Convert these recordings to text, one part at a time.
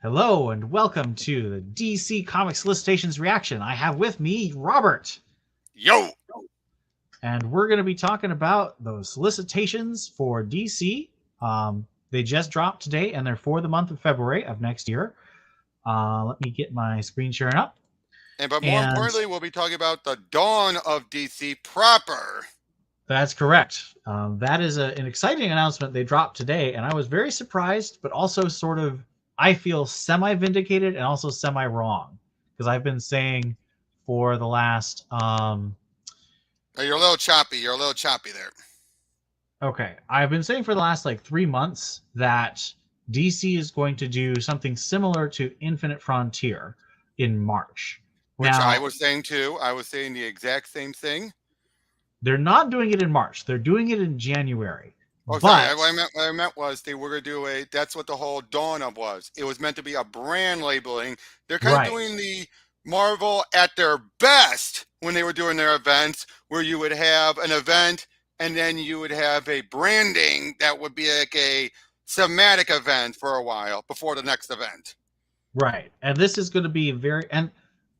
Hello and welcome to the DC Comics Solicitations reaction. I have with me Robert, Yo! and we're going to be talking about those solicitations for DC. They just dropped today, and they're for the month of February of next year. Let me get my screen sharing up. But more And importantly, we'll be talking about the dawn of DC proper. that's correct. That is an exciting announcement they dropped today, and I was very surprised, but also sort of, I feel semi-vindicated and also semi-wrong, because I've been saying for the last You're a little choppy. You're a little choppy there. okay, I've been saying for the last like 3 months that DC is going to do something similar to Infinite Frontier in March. Which I Now, was saying too. I was saying the exact same thing. they're not doing it in March. They're doing it in January. Oh, sorry. But What I meant was they were going to do that's what the whole dawn of was. It was meant to be a brand labeling. They're kind of right, doing the Marvel at their best when they were doing their events, where you would have an event and then you would have a branding that would be like a thematic event for a while before the next event. right. And this is going to be very and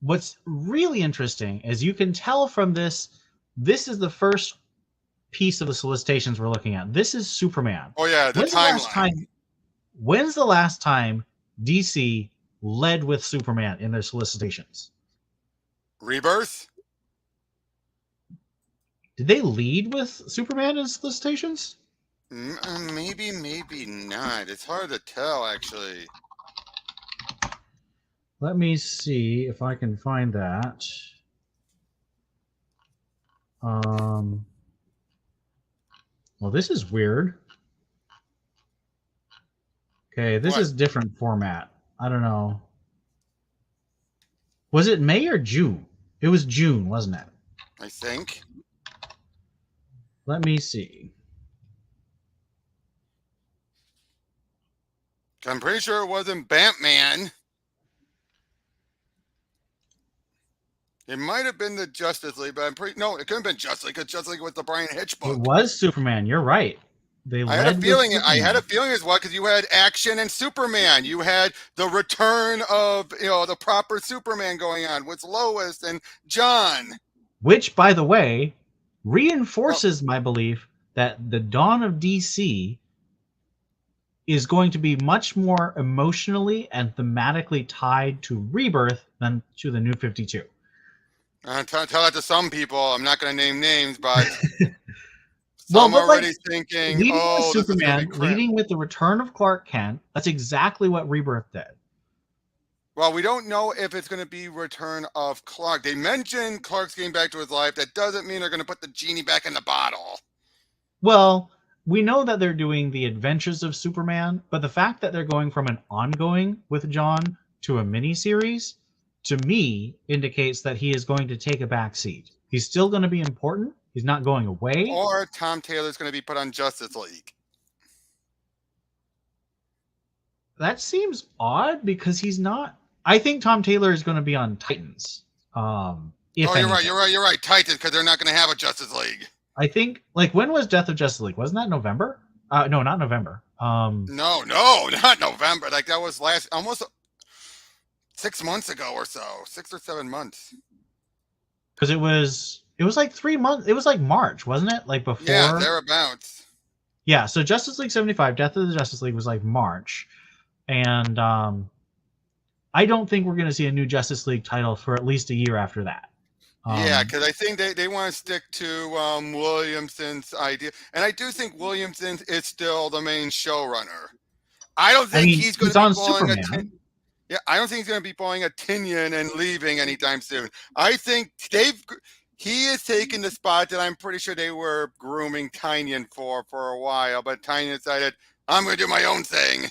what's really interesting is you can tell from this is the first piece of the solicitations we're looking at. This is Superman. Oh yeah, the When's the last timeline. time When's the last time DC led with Superman in their solicitations? Rebirth? Did they lead with Superman in solicitations? Maybe, maybe not. It's hard to tell, actually. Let me see if I can find that. Well, this is weird. Okay, this What? is different format. I don't know. Was it May or June? It was June, wasn't it? I think. Let me see. I'm pretty sure it wasn't Batman. It might have been the Justice League, but no, it couldn't have been Justice League, because Justice League was the Brian Hitch It book. was Superman. You're right. They I had a led with feeling. I had a Superman. feeling as well, because you had action and Superman. You had the return of the proper Superman going on with Lois and John. Which, by the way, Well, reinforces my belief that the dawn of DC is going to be much more emotionally and thematically tied to Rebirth than to the New 52. tell that to some people. I'm not going to name names, but Well, some but are like already thinking, leading with "Oh, this is going to Superman, be crap." leading with the return of Clark Kent, that's exactly what Rebirth did. Well, we don't know if it's going to be return of Clark. They mentioned Clark's getting back to his life. That doesn't mean they're going to put the genie back in the bottle. Well, we know that they're doing the adventures of Superman, but the fact that they're going from an ongoing with John to a miniseries, to me, indicates that he is going to take a back seat. He's still going to be important. He's not going away. Or Tom Taylor's going to be put on Justice League. That seems odd because he's not. I think Tom Taylor is going to be on Titans. If Oh, you're right. anything, You're right. You're right. Titans, because they're not going to have a Justice League. I think like when was Death of Justice League? Wasn't that November? No, not November. No, not November. Like that was almost 6 months ago or so, 6 or 7 months. Because it was like 3 months. It was like March, wasn't it? Like Yeah, before. thereabouts. Yeah. So Justice League 75, Death of the Justice League was like March, and I don't think we're going to see a new Justice League title for at least a year after that. Yeah, because I think they want to stick to Williamson's idea. And I do think Williamson is still the main showrunner. I don't I think mean, he's going he's to be on pulling Superman. yeah, I don't think he's going to be pulling a Tinian and leaving anytime soon. I think he is taking the spot that I'm pretty sure they were grooming Tinian for a while, but Tinian decided, I'm going to do my own thing.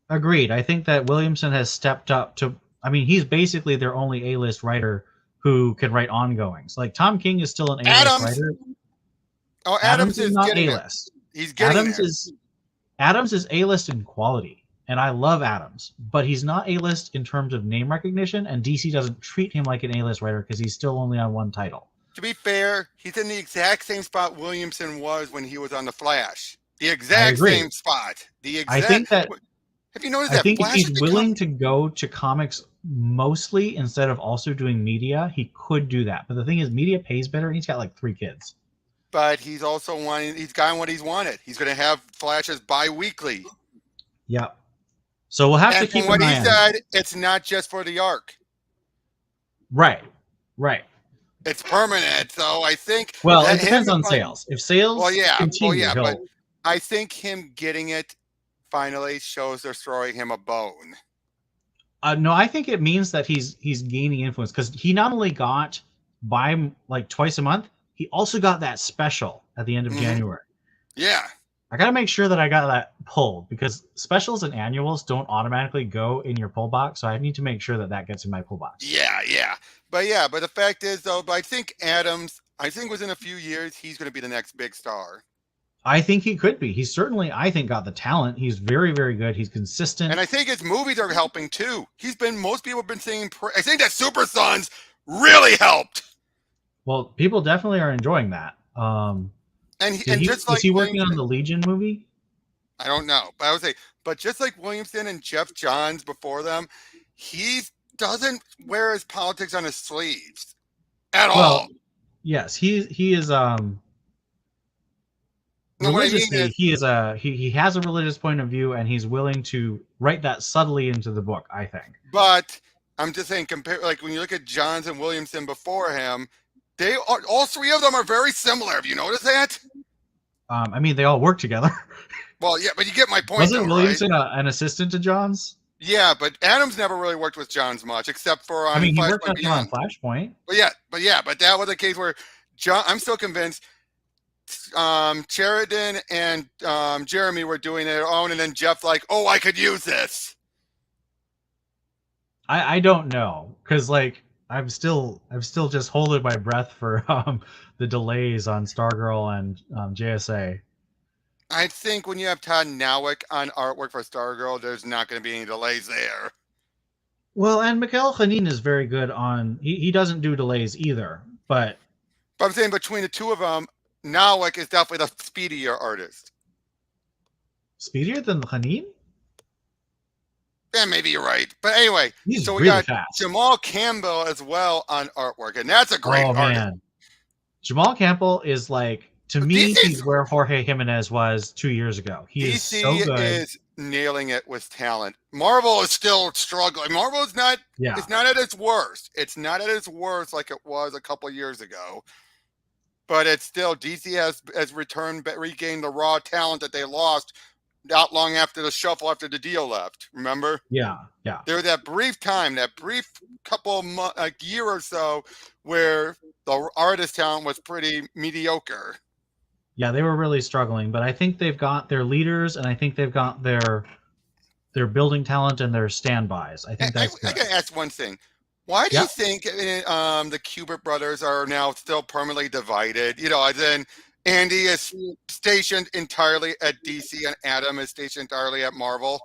Agreed. I think that Williamson has stepped up to. I mean, he's basically their only A-list writer who can write ongoings. Like Tom King is still an A-list Adams. writer. Oh, Adams Adams is is not getting there. A-list. He's getting Adams there. is Adams is A-list in quality, and I love Adams, but he's not A-list in terms of name recognition, and DC doesn't treat him like an A-list writer because he's still only on one title. To be fair, he's in the exact same spot Williamson was when he was on The Flash. The I exact agree. same spot. The I exact. think that Have you noticed I that think if Flash he's has become? willing to go to comics mostly instead of also doing media, he could do that. But the thing is, media pays better, and he's got like 3 kids. But he's also wanting. He's gotten what he's wanted. He's going to have Flashes bi-weekly. Yep. So we'll have to And from keep an what he eye on it. said, it's not just for the arc. Right. Right. It's permanent. So I think Well, that it him. depends on sales. If Well, sales yeah. Well, continue, yeah. But he'll. I think him getting it finally shows they're throwing him a bone. No, I think it means that he's gaining influence because he not only got by like twice a month, he also got that special at the end of Mm-hmm. January. Yeah. I gotta make sure that I got that pulled because specials and annuals don't automatically go in your pull box, so I need to make sure that that gets in my pull box. Yeah. But the fact is, though, I think Adams, I think within a few years, he's going to be the next big star. I think he could be. He's certainly, I think, got the talent. He's very, very good. He's consistent. And I think his movies are helping too. Most people have been saying, I think that Super Sons really helped. Well, people definitely are enjoying that. And just Is like he working on Williamson, the Legion movie? I don't know, but I would say, but just like Williamson and Jeff Johns before them, he doesn't wear his politics on his sleeves at all. Well, yes, he is No, what I mean religiously, is, he has a religious point of view, and he's willing to write that subtly into the book, I think. but I'm just saying, compare like when you look at Johns and Williamson before him, they are, all three of them are very similar. Have you noticed that? I mean, they all work together. Well, yeah, but you get my point, Wasn't though, right? Williamson an assistant to Johns? Yeah, but Adams never really worked with Johns much, except for I on mean, he worked Flashpoint with him on Beyond. Flashpoint. But that was a case where John. I'm still convinced. Sheridan and Jeremy were doing their own, and then Jeff like, oh, I could use this. I don't know because like I'm still just holding my breath for the delays on Stargirl and JSA. I think when you have Todd Nowick on artwork for Stargirl, there's not going to be any delays there. Well, and Mikhail Khanin is very good on. He doesn't do delays either, but I'm saying between the two of them, Nowick is definitely the speedier artist. speedier than Khanin. Yeah, maybe you're right. But anyway, He's so we really got fast. Jamal Campbell as well on artwork, and that's a great Oh artist. man, Jamal Campbell is like to me. He's where Jorge Jimenez was 2 years ago. He is so good. Is nailing it with talent. Marvel is still struggling. Marvel is not. Yeah, It's not at its worst. It's not at its worst like it was a couple of years ago. But it's still DC has returned, regained the raw talent that they lost not long after the shuffle, after the deal left. Remember? yeah. There was that brief time, that brief couple of months, a year or so, where the artist talent was pretty mediocre. Yeah, they were really struggling, but I think they've got their leaders, and I think they've got their building talent and their standbys. I think that's good. I gotta ask one thing. Why do you think the Kubert brothers are now still permanently divided? You know, as in Andy is stationed entirely at DC and Adam is stationed entirely at Marvel.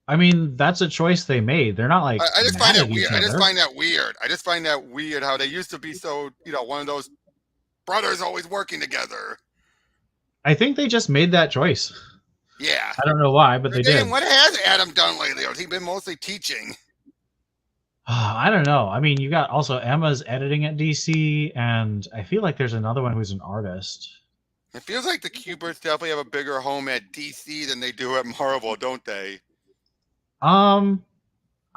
I mean, that's a choice they made. They're not like I just find mad that at each weird. I just other. find that weird. I just find that weird how they used to be so, one of those brothers always working together. I think they just made that choice. Yeah. I don't know why, but they did. What has Adam done lately? Or has he been mostly teaching? I don't know. I mean, you got also Emma's editing at DC, and I feel like there's another one who's an artist. It feels like the Kuberts definitely have a bigger home at DC than they do at Marvel, don't they? I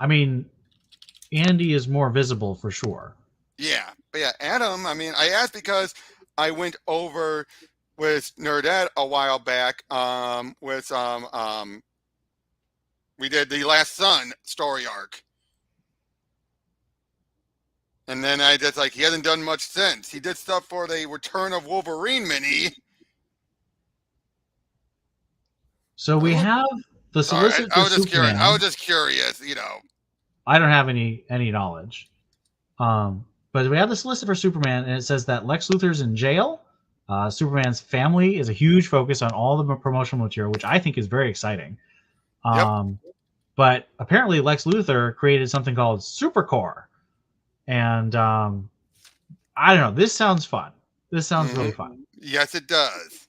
mean, Andy is more visible for sure. Yeah, but yeah, Adam. I mean, I asked because I went over with Nerdette a while back. We did the Last Son story arc. And then I just he hasn't done much since. He did stuff for the Return of Wolverine mini. So we have the solicit for Superman. I was just curious, I don't have any knowledge. But we have the solicit for Superman, and it says that Lex Luthor's in jail. Superman's family is a huge focus on all the promotional material, which I think is very exciting. Yep. But apparently Lex Luthor created something called Supercore. And I don't know. This sounds fun. This sounds really fun. Yes, it does.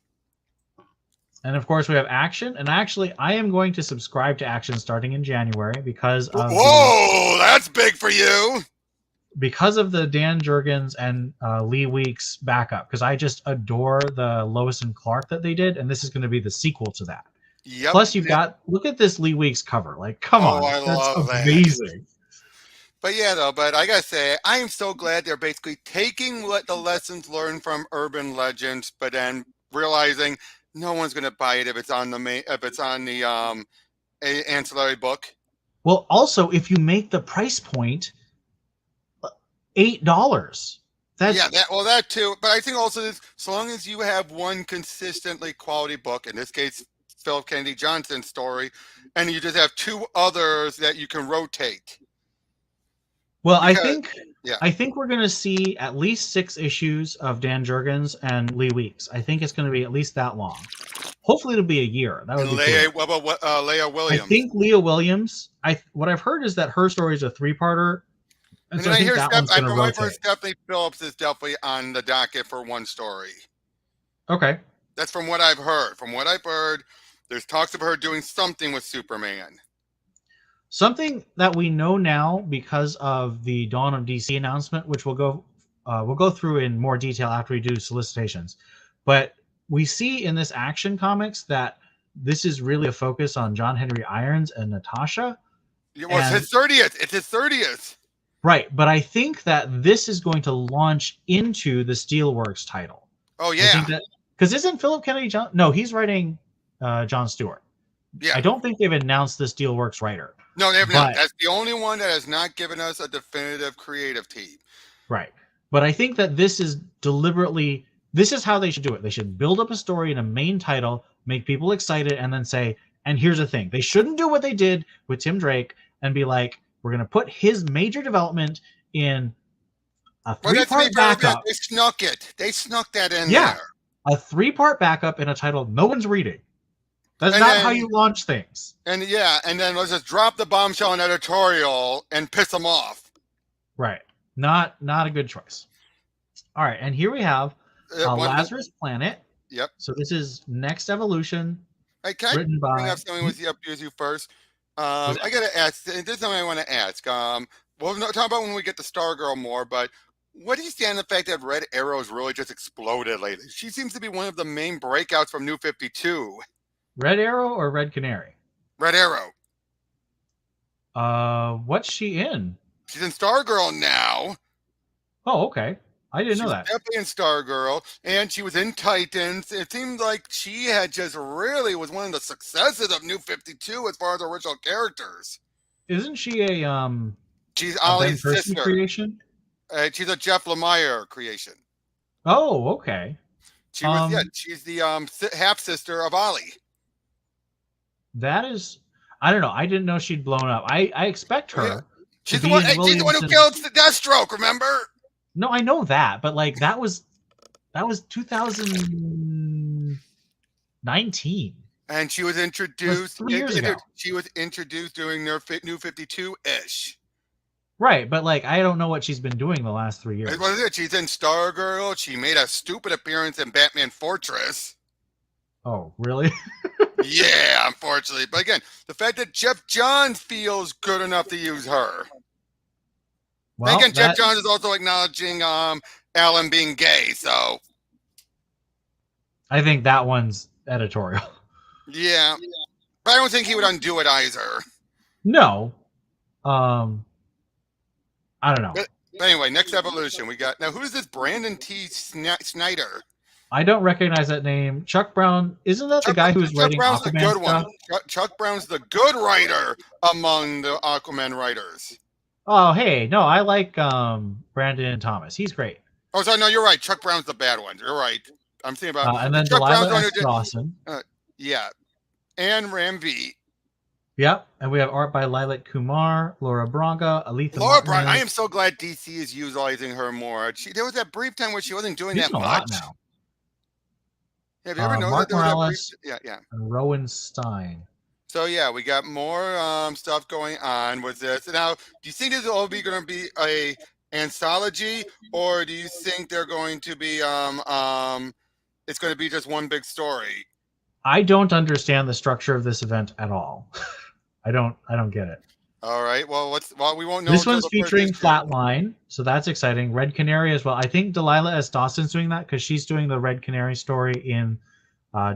And of course, we have Action. And actually, I am going to subscribe to Action starting in January Whoa, that's big for you. because of the Dan Jurgens and Lee Weeks backup. Because I just adore the Lois and Clark that they did, and this is going to be the sequel to that. Yep. Plus, you've got look at this Lee Weeks cover. Like, come on, I that's love amazing. But yeah, though, but I gotta say, I am so glad they're basically taking what the lessons learned from urban legends, but then realizing no one's gonna buy it if it's on the ancillary book. Well, also, if you make the price point $8, that too. But I think also this, so long as you have one consistently quality book, in this case, Philip Kennedy Johnson's story, and you just have two others that you can rotate. Well, Because, I think we're going to see at least 6 issues of Dan Jurgens and Lee Weeks. I think it's going to be at least that long. Hopefully, it'll be a year. That would and be Leah, cool. what about Leah Williams? I think Leah Williams. What I've heard is that her story is a 3-parter, and so I think that one's going to rotate. Stephanie Phillips is definitely on the docket for one story. Okay, that's from what I've heard. From what I've heard, there's talks of her doing something with Superman. Something that we know now because of the Dawn of DC announcement, which we'll go through in more detail after we do solicitations. But we see in this Action Comics that this is really a focus on John Henry Irons and Natasha. Well, it's his 30th. It's his 30th. Right, but I think that this is going to launch into the Steelworks title. Oh yeah, because isn't Philip Kennedy John? No, he's writing John Stewart. Yeah, I don't think they've announced the Steelworks writer. No, they have not. That's the only one that has not given us a definitive creative team. Right, but I think that this is deliberately. This is how they should do it. They should build up a story in a main title, make people excited, and then say, and here's the thing. They shouldn't do what they did with Tim Drake and be like, we're going to put his major development in a 3-part backup. They snuck it. They snuck that in there. A 3-part backup in a title no one's reading. That's not how you launch things. And then let's just drop the bombshell in editorial and piss them off. Right. Not a good choice. All right, and here we have Lazarus Planet. Yep. So this is Next Evolution. Hey, can I bring up something with you first? I gotta ask. This is something I want to ask. We'll talk about when we get to Stargirl more, but what do you stand on the fact that Red Arrow's really just exploded lately? She seems to be one of the main breakouts from New 52. Red Arrow or Red Canary? Red Arrow. What's she in? She's in Stargirl now. Oh, okay. I didn't know that. Definitely in Stargirl, and she was in Titans. It seemed like she had just really was one of the successes of New 52 as far as original characters. Isn't she a She's Ollie's sister creation? She's a Jeff Lemire creation. Oh, okay. She was she's the half sister of Ollie. That is, I don't know. I didn't know she'd blown up. I expect her. Yeah. She's the one who killed the Deathstroke. Remember? No, I know that, but like that was 2019, and she was introduced 3 years ago. She was introduced during their New 52-ish. Right, but like I don't know what she's been doing the last 3 years. What is it? She's in Stargirl. She made a stupid appearance in Batman Fortress. Oh, really? Yeah, unfortunately. But again, the fact that Jeff Johns feels good enough to use her. Well, again, Jeff Johns is also acknowledging Alan being gay, so I think that one's editorial. Yeah. But I don't think he would undo it either. No. I don't know. But anyway, Next Evolution. We got now who's this Brandon T. Snyder? I don't recognize that name. Chuck Brown, isn't that the guy who's writing Brown's Aquaman the good stuff? one. Chuck Brown's the good writer among the Aquaman writers. Oh, hey, no, I like Brandon Thomas. He's great. Oh, sorry, no, you're right. Chuck Brown's the bad one. You're right. I'm thinking about and then Chuck Delilah S. Dawson. Yeah, and Ramvi. Yep, and we have art by Lilac Kumar, Laura Braga, Aletha. Laura Braga. I am so glad DC is utilizing her more. There was that brief time where she wasn't doing that much. A lot now. Have you ever noticed Mark that there Morales, was and Rowan Stein. So yeah, we got more stuff going on with this. Now, do you think this is all going to be a anthology, or do you think they're going to be it's going to be just one big story? I don't understand the structure of this event at all. I don't get it. All right. Well, we won't know This until one's the first featuring issue. Flatline, so that's exciting. Red Canary as well. I think Delilah S. Dawson's doing that because she's doing the Red Canary story in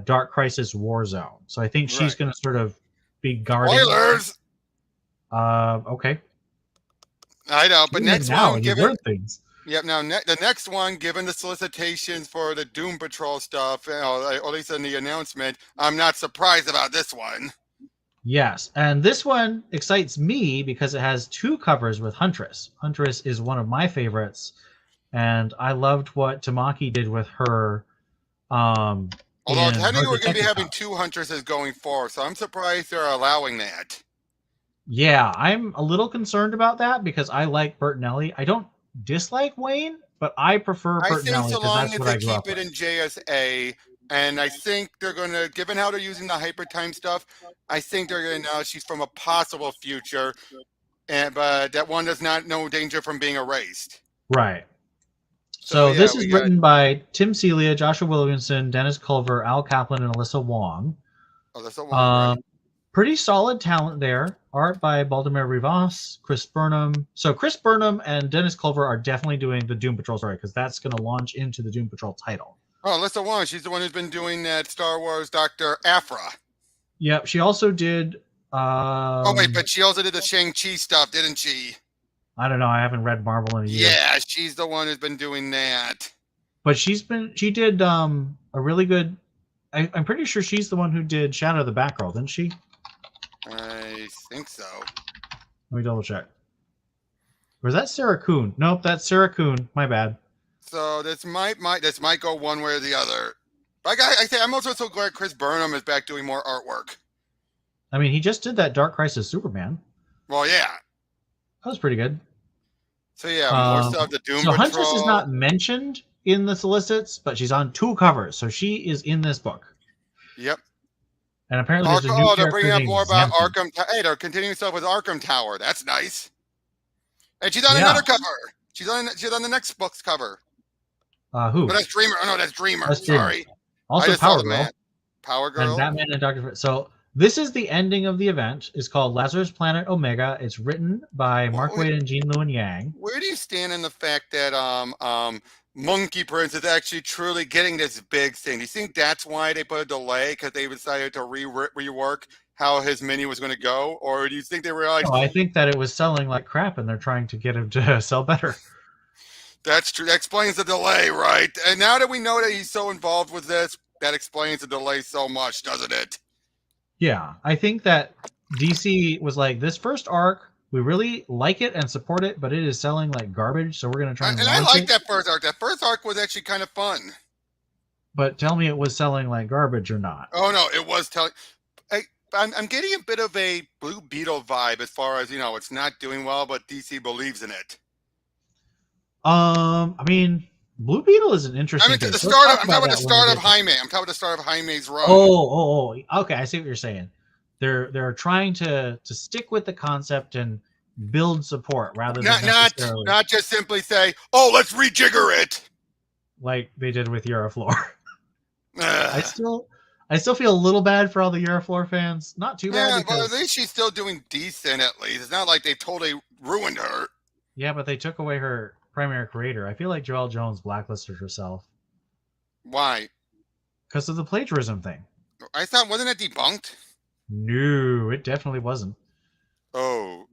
Dark Crisis Warzone. So I think she's Right. going to sort of be guarding. Spoilers. Okay. I know, but Even next now, one, you given learn things. yep. Now, the next one, given the solicitations for the Doom Patrol stuff, or at least in the announcement, I'm not surprised about this one. Yes, and this one excites me because it has two covers with Huntress. Huntress is one of my favorites, and I loved what Tamaki did with her Although in her technically we're going to be detective having comic. 2 Huntresses going forward, so I'm surprised they're allowing that. Yeah, I'm a little concerned about that because I like Bertinelli. I don't dislike Wayne, but I prefer I think Bertinelli so because long that's as what they I grew keep up it with. in JSA, and I think they're going to, given how they're using the hyper time stuff, I think they're going to know she's from a possible future, but that one does not no danger from being erased. Right. So So yeah, this we is got written by Tim Celia, Joshua Williamson, Dennis Culver, Al Kaplan, and Alyssa Wong. Alyssa Wong, right? Um, Pretty solid talent there. Art by Baldomero Rivas, Chris Burnham. So Chris Burnham and Dennis Culver are definitely doing the Doom Patrol story because that's going to launch into the Doom Patrol title. Oh, Alyssa Wong, she's the one who's been doing that Star Wars Dr. Aphra. Yep, she also did. Oh wait, but she also did the Shang-Chi stuff, didn't she? I don't know. I haven't read Marvel in a year, Yeah, she's the one who's been doing that. but she did a really good. I'm pretty sure she's the one who did Shadow of the Batgirl, didn't she? I think so. Let me double check. Or is that Sarah Kuhn? Nope, that's Sarah Kuhn. My bad. So this might go one way or the other. Like I say, I'm also so glad Chris Burnham is back doing more artwork. I mean, he just did that Dark Crisis Superman. Well, yeah. That was pretty good. So yeah, more stuff. The Doom So Huntress is Patrol. not mentioned in the solicits, but she's on two covers, so she is in this book. Yep. And apparently, there's a new They're character bringing up named more about Zempy. Arkham. Hey, they're continuing stuff with Arkham Tower. That's nice. And she's on Yeah. another cover. She's on the next book's cover. Who? No, that's Dreamer. Oh no, that's Dreamer. That's Dreamer. Sorry. Also, I just saw Power the Girl man. Power and Girl. Batman and Doctor. So this is the ending of the event. It's called Lazarus Planet Omega. It's written by Mark Waid and Gene Luen Yang. Where do you stand in the fact that Monkey Prince is actually truly getting this big thing? Do you think that's why they put a delay because they decided to rework how his mini was going to go, or do you think they realized? No, I think that it was selling like crap, and they're trying to get him to sell better. That's true. That explains the delay, right? And now that we know that he's so involved with this, that explains the delay so much, doesn't it? Yeah, I think that DC was like, this first arc, we really like it and support it, but it is selling like garbage, so we're going to try and I launch like it. that first arc. That first arc was actually kind of fun. But tell me it was selling like garbage or not. Oh no, it was telling. I'm getting a bit of a Blue Beetle vibe as far as, it's not doing well, but DC believes in it. I mean, Blue Beetle is an interesting I'm case. talking about the start of Jaime. I'm talking about the start of Jaime's run. Oh, okay. I see what you're saying. They're trying to stick with the concept and build support rather than necessarily not just simply say, "Oh, let's rejigger it," like they did with Euroflor. I still feel a little bad for all the Euroflor fans. Not too bad. Yeah, because, but at least she's still doing decent. At least it's not like they totally ruined her. Yeah, but they took away her primary creator. I feel like Joelle Jones blacklisted herself. Why? Because of the plagiarism thing. I thought, wasn't it debunked? No, it definitely wasn't. Oh.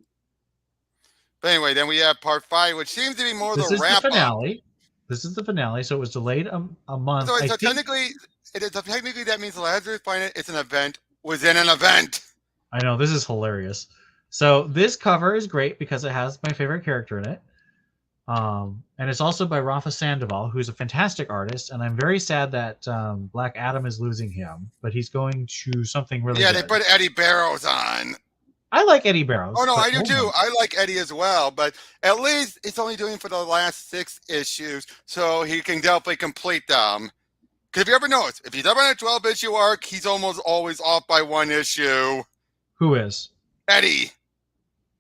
But anyway, then we have part 5, which seems to be more This the is wrap the up. finale. This is the finale, so it was delayed a month. So technically, that means Lazarus Planet is an event within an event. I know, this is hilarious. So this cover is great because it has my favorite character in it. And it's also by Rafa Sandoval, who's a fantastic artist, and I'm very sad that Black Adam is losing him, but he's going to something really good. They put Eddie Barrows on. I like Eddie Barrows. Oh, no, I do too. I like Eddie as well, but at least it's only doing for the last 6 issues, so he can definitely complete them. Because if you ever notice, if he's ever on a 12-issue arc, he's almost always off by 1 issue. Who is? Eddie.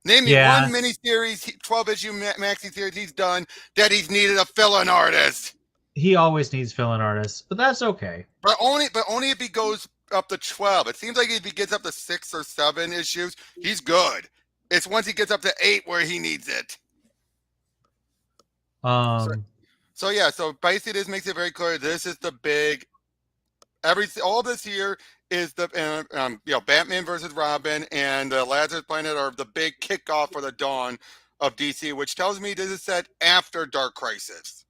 Name me one miniseries, 12-issue maxi series he's done that he's needed a fill-in artist. He always needs fill-in artists, but that's okay. But only if he goes up to 12. It seems like if he gets up to 6 or 7 issues, he's good. It's once he gets up to 8 where he needs it. So yeah, so basically this makes it very clear. This is the big. All this here is the Batman versus Robin and Lazarus Planet are the big kickoff for the dawn of DC, which tells me this is set after Dark Crisis.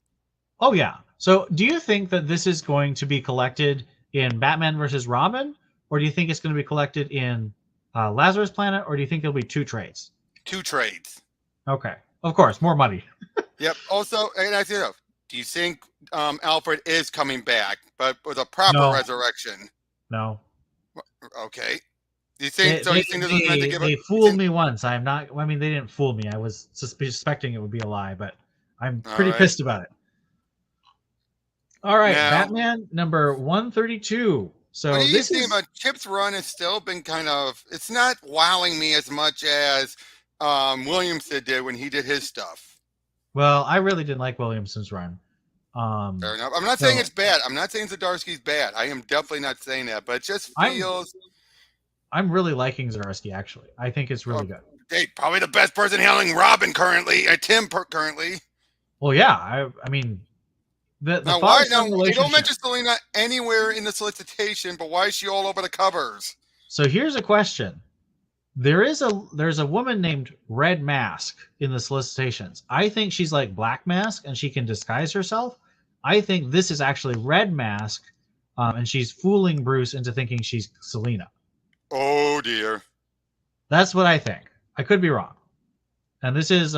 Oh yeah. So do you think that this is going to be collected in Batman versus Robin, or do you think it's going to be collected in Lazarus Planet, or do you think there'll be 2 trades? 2 trades. Okay. Of course, more money. Yep. Also, and I say, do you think Alfred is coming back, but with a proper resurrection? No. Okay. Do you think? You think this was meant to give? They fooled me once. I'm not. I mean, they didn't fool me. I was suspecting it would be a lie, but I'm pretty pissed about it. All right, now, Batman number 132. So what do you think about Chip's run? Has still been kind of. It's not wowing me as much as Williamson did when he did his stuff. Well, I really didn't like Williamson's run. Fair enough. I'm not saying it's bad. I'm not saying Zdarsky's bad. I am definitely not saying that, but it just feels. I'm really liking Zdarsky, actually. I think it's really good. Hey, probably the best person handling Robin currently, Tim currently. Well, yeah. I mean, the now why? Now you don't mention Selena anywhere in the solicitation, but why is she all over the covers? So here's a question. There's a woman named Red Mask in the solicitations. I think she's like Black Mask and she can disguise herself. I think this is actually Red Mask, and she's fooling Bruce into thinking she's Selena. Oh dear. That's what I think. I could be wrong. And this is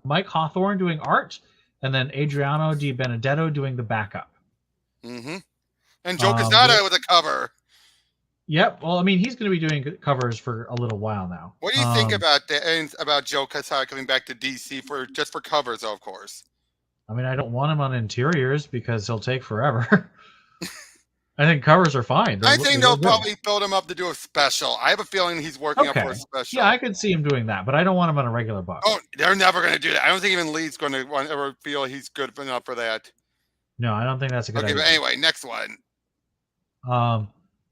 Mike Hawthorne doing art, and then Adriano Di Benedetto doing the backup. Mm-hmm. And Joe Quesada with a cover. Yep. Well, I mean, he's going to be doing covers for a little while now. What do you think about that? And about Joe Quesada coming back to DC for covers, of course? I mean, I don't want him on interiors because he'll take forever. I think covers are fine. I think they'll probably build him up to do a special. I have a feeling he's working up for a special. Yeah, I could see him doing that, but I don't want him on a regular book. Oh, they're never going to do that. I don't think even Lee's going to ever feel he's good enough for that. No, I don't think that's a good idea. Okay, but anyway, next one.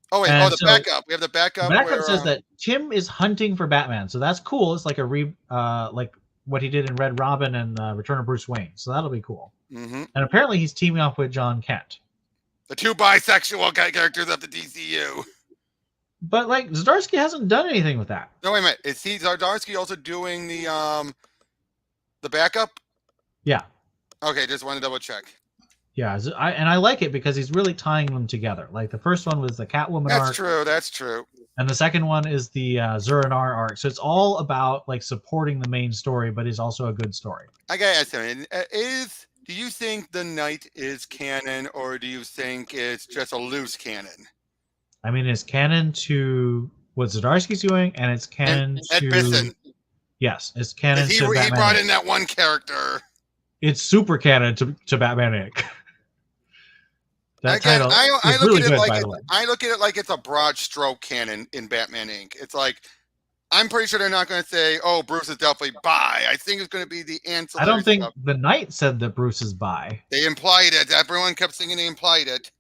Oh wait! The backup. We have the backup. The backup says that Tim is hunting for Batman, so that's cool. It's like like what he did in Red Robin and Return of Bruce Wayne. So that'll be cool. Mm-hmm. And apparently, he's teaming up with John Kent, the 2 bisexual characters of the DCU. But like Zdarsky hasn't done anything with that. No, wait a minute. Is Zdarsky also doing the backup? Yeah. Okay, just want to double check. Yeah, and I like it because he's really tying them together. Like the first one was the Catwoman arc. That's true. And the second one is the Zur-En-Arrh arc. So it's all about like supporting the main story, but is also a good story. I gotta ask something. Do you think the Knight is canon, or do you think it's just a loose canon? I mean, it's canon to what Zdarsky's doing, and it's canon Ed to... Bisson. Yes, it's canon to Batman. He brought in that one character. It's super canon to Batman Inc. That title is really good, by the way. I look at it like it's a broad stroke canon in Batman Inc. It's like, I'm pretty sure they're not going to say, oh, Bruce is definitely bi. I think it's going to be the ancillary. I don't think the Knight said that Bruce is bi. They implied it. Everyone kept singing they implied it.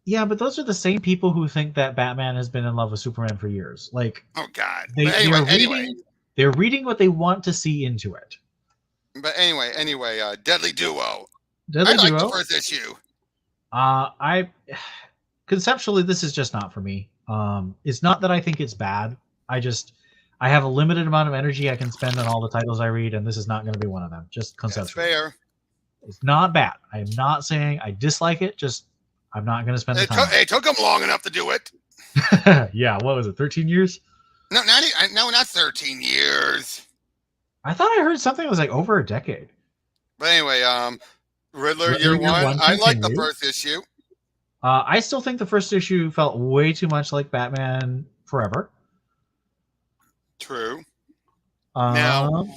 Yeah, but those are the same people who think that Batman has been in love with Superman for years. Like, oh, God. They're reading what they want to see into it. But anyway, Deadly Duo. I like the first issue. Conceptually, this is just not for me. It's not that I think it's bad. I have a limited amount of energy I can spend on all the titles I read, and this is not going to be one of them. Just conceptually. That's fair. It's not bad. I am not saying I dislike it. Just I'm not going to spend the time. It took them long enough to do it. Yeah. What was it? 13 years? No, not 13 years. I thought I heard something that was like over a decade. But anyway, Riddler Year One. I like the first issue. I still think the first issue felt way too much like Batman Forever. True. Now,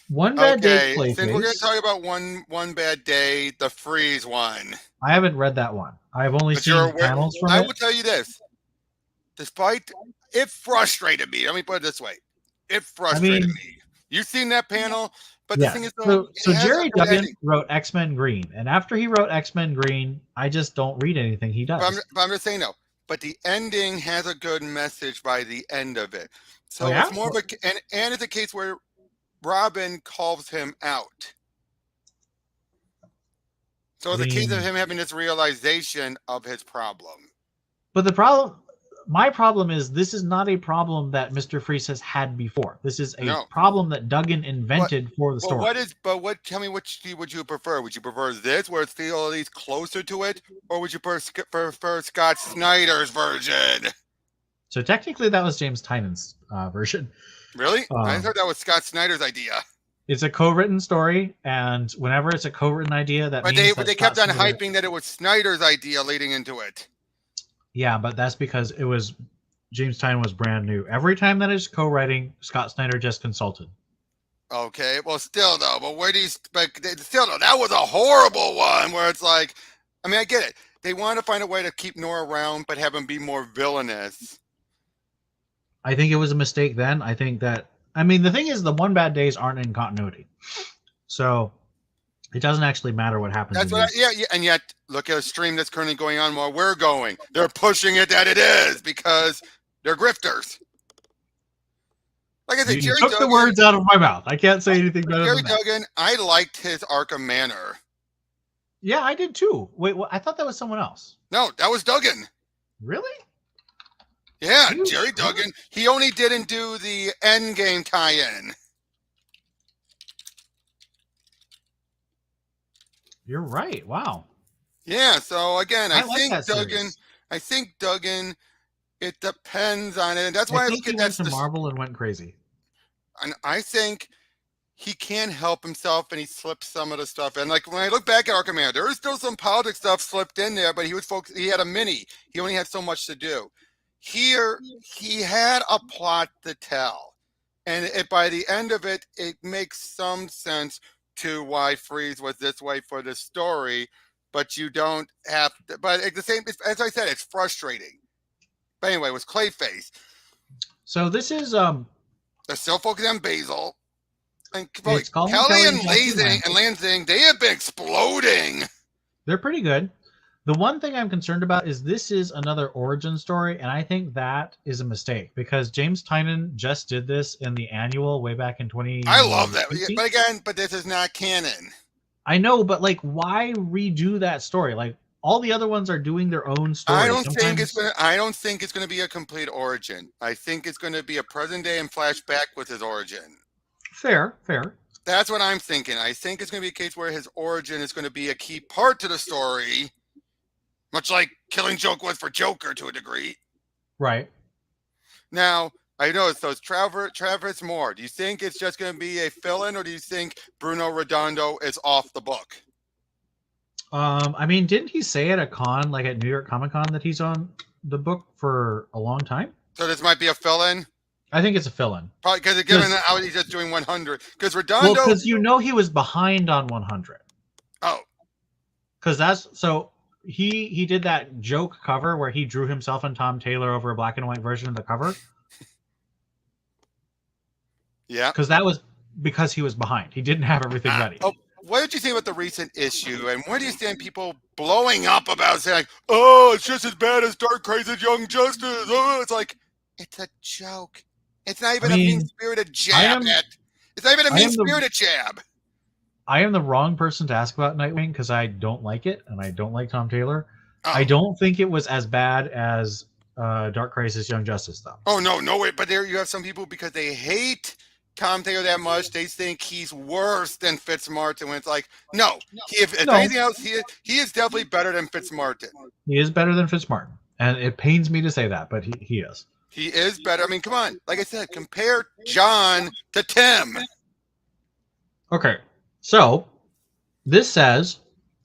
One Bad Day Clayface. Since we're going to talk about one bad day, the Freeze one. I haven't read that one. I've only seen panels from it. I will tell you this. Despite it frustrated me. Let me put it this way. It frustrated me. You've seen that panel, but the thing is, so Jerry Duggan wrote X-Men Green, and after he wrote X-Men Green, I just don't read anything he does. But I'm just saying, though, but the ending has a good message by the end of it. Oh So yeah. it's more of a and it's a case where Robin calls him out. So I it's a case of mean, him having this realization of his problem. but my problem is this is not a problem that Mr. Freeze has had before. This is a No. problem that Duggan What invented for the well story. tell me which would you prefer? Would you prefer this where it's feel at least closer to it? Or would you prefer Scott Snyder's version? So technically, that was James Tynan's version. Really? I Um, thought that was Scott Snyder's idea. it's a co-written story, and whenever it's a co-written idea, that But means that they Scott kept on Snyder. hyping that it was Snyder's idea leading into it. Yeah, but that's because it was James Tynan was brand new. Every time that is co-writing, Scott Snyder just consulted. Okay, well, still though, but still though, that was a horrible one where it's like, I mean, I get it. They want to find a way to keep Nora around, but have him be more villainous. I think it was a mistake then. I think that I mean the thing is the one bad days aren't in continuity, so it doesn't actually matter what happens. That's what, yeah, and yet look at a stream that's currently going on while we're going. They're pushing it that it is because they're grifters. Like I said, You Jerry took Duggan. the words out of my mouth. I can't say anything better Jerry than that. Duggan, I liked his Arkham Manor. Yeah, I did too. Wait, I thought that was someone else. No, that was Duggan. Really? Yeah, Jerry Duggan. He only didn't do the Endgame tie-in. You're right. Wow. Yeah, so again, I like think that Duggan. series. I think Duggan. It depends on it. And that's I why I think look he at went to Marvel and went crazy. And I think he can help himself, and he slips some of the stuff. And like when I look back at Arkham Manor, there is still some politics stuff slipped in there, but he was focused. He had a mini. He only had so much to do. Here, he had a plot to tell, and by the end of it, it makes some sense to why Freeze was this way for the story. But you don't have to. But at the same, as I said, it's frustrating. But anyway, it was Clayface. So this is They're still focusing on Basil. And It's Colin Kelly Kelly and and Justin Lansing, they have been exploding. they're pretty good. The one thing I'm concerned about is this is another origin story, and I think that is a mistake because James Tynan just did this in the annual way back in 20. I love that. But again, this is not canon. I know, but like, why redo that story? Like, all the other ones are doing their own story. I don't think it's gonna be a complete origin. I think it's gonna be a present day and flashback with his origin. Fair. That's what I'm thinking. I think it's gonna be a case where his origin is gonna be a key part to the story, much like Killing Joke was for Joker to a degree. Right. Now, I know so it's Travis Moore. Do you think it's just going to be a fill-in, or do you think Bruno Redondo is off the book? I mean, didn't he say at a con, like at New York Comic Con, that he's on the book for a long time? So this might be a fill-in? I think it's a fill-in. Probably because given how he's just doing 100. Because Redondo... Well, because he was behind on 100. Oh. Because that's... So he did that joke cover where he drew himself and Tom Taylor over a black and white version of the cover. Yeah. Because that was because he was behind. He didn't have everything ready. Oh, what did you think about the recent issue? And where do you stand people blowing up about saying, oh, it's just as bad as Dark Crisis Young Justice? Oh, it's like, it's a joke. It's not even a mean-spirited jab. It's not even a mean-spirited jab. I am the wrong person to ask about Nightwing because I don't like it, and I don't like Tom Taylor. Oh. I don't think it was as bad as Dark Crisis Young Justice, though. Oh, no way. But there you have some people, because they hate Tom Taylor that much, they think he's worse than Fitzmartin, when it's like, no. If anything else, he is definitely better than Fitzmartin. He is better than Fitzmartin, and it pains me to say that, but he is. He is better. I mean, come on. Like I said, compare John to Tim. Okay, so this says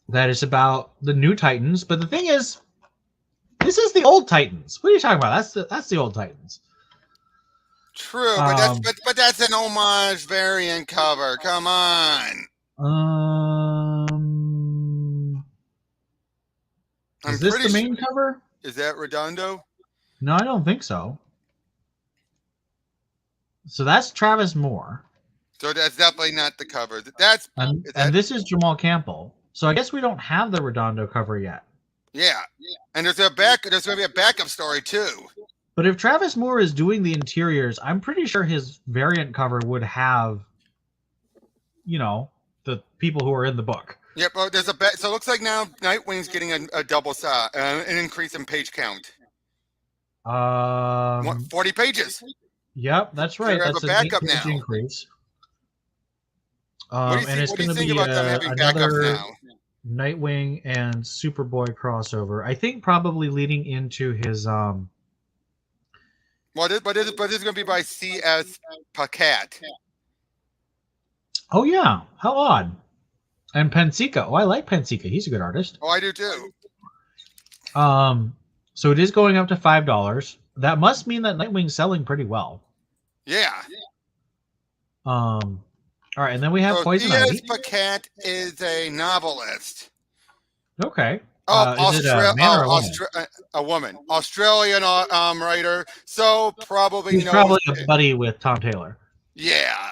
that it's about the new Titans, but the thing is, this is the old Titans. What are you talking about? That's the old Titans. True, but that's an homage variant cover. Come on. Is this the main cover? Is that Redondo? No, I don't think so. So that's Travis Moore. So that's definitely not the cover. And this is Jamal Campbell. So I guess we don't have the Redondo cover yet. Yeah, and there's going to be a backup story too. But if Travis Moore is doing the interiors, I'm pretty sure his variant cover would have, the people who are in the book. Yep. Well, there's so it looks like now Nightwing's getting a double an increase in page count. 40 pages. Yep, that's So right. you have That's a an backup 8-page now. increase. What do you And it's what do going you to think be about them having backups another now? Nightwing and Superboy crossover. I think probably leading into his But this is going to be by C.S. Pacat. Oh yeah, how odd. And Pensica. Oh, I like Pensica. He's a good artist. Oh, I do too. So it is going up to $5. That must mean that Nightwing's selling pretty well. Yeah. All right, and then we have Poison Ivy. C.S. Pacat is a novelist. Okay. Oh, is it a man or a woman? A woman, Australian writer. So probably He's probably a buddy with Tom Taylor. Yeah.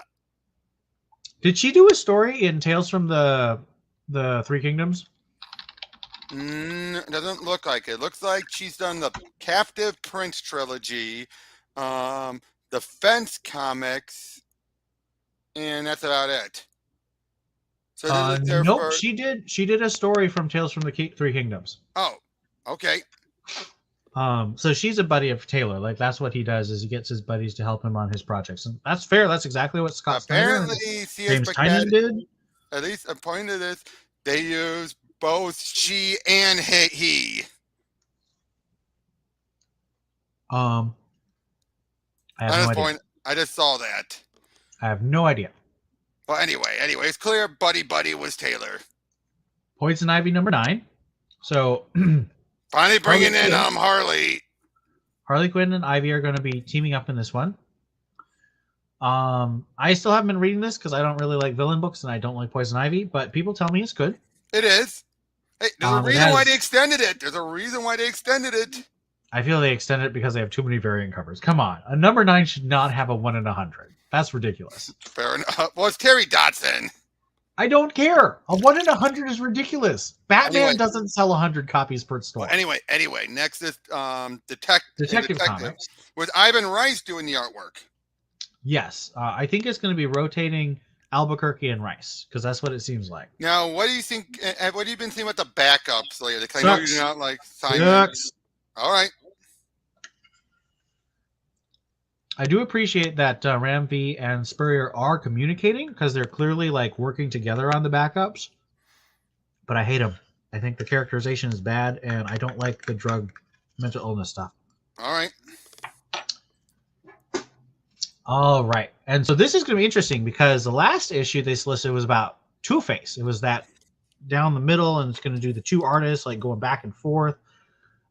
Did she do a story in Tales from the Three Kingdoms? Doesn't look like it. Looks like she's done the Captive Prince trilogy, the Fence comics, and that's about it. So nope, she did a story from Tales from the Three Kingdoms. Oh, okay. So she's a buddy of Taylor. Like that's what he does is he gets his buddies to help him on his projects, and that's fair. That's exactly what Scott Apparently James Tynion did. At least according to this, they use both she and he. I have no idea. I just saw that. I have no idea. Well, anyway, it's clear Buddy was Taylor. Poison Ivy number 9. So finally bringing in Harley. Harley Quinn and Ivy are going to be teaming up in this one. I still haven't been reading this because I don't really like villain books and I don't like Poison Ivy, but people tell me it's good. It is. Hey, there's a reason why they extended it. I feel they extended it because they have too many variant covers. Come on. A number 9 should not have a 1 in 100. That's ridiculous. Fair enough. Well, it's Terry Dodson. I don't care. A 1 in 100 is ridiculous. Batman doesn't sell 100 copies per store. Well, anyway, next is Detective Comics. With Ivan Rice doing the artwork. Yes. I think it's going to be rotating Albuquerque and Rice because that's what it seems like. Now, what do you think? What have you been seeing about the backups lately? Because I know you do not like Simon. Sucks. All right. I do appreciate that Ram V and Spurrier are communicating because they're clearly like working together on the backups. But I hate them. I think the characterization is bad, and I don't like the drug mental illness stuff. All right. All right. And so this is going to be interesting because the last issue they solicited was about Two-Face. It was that down the middle, and it's going to do the two artists like going back and forth.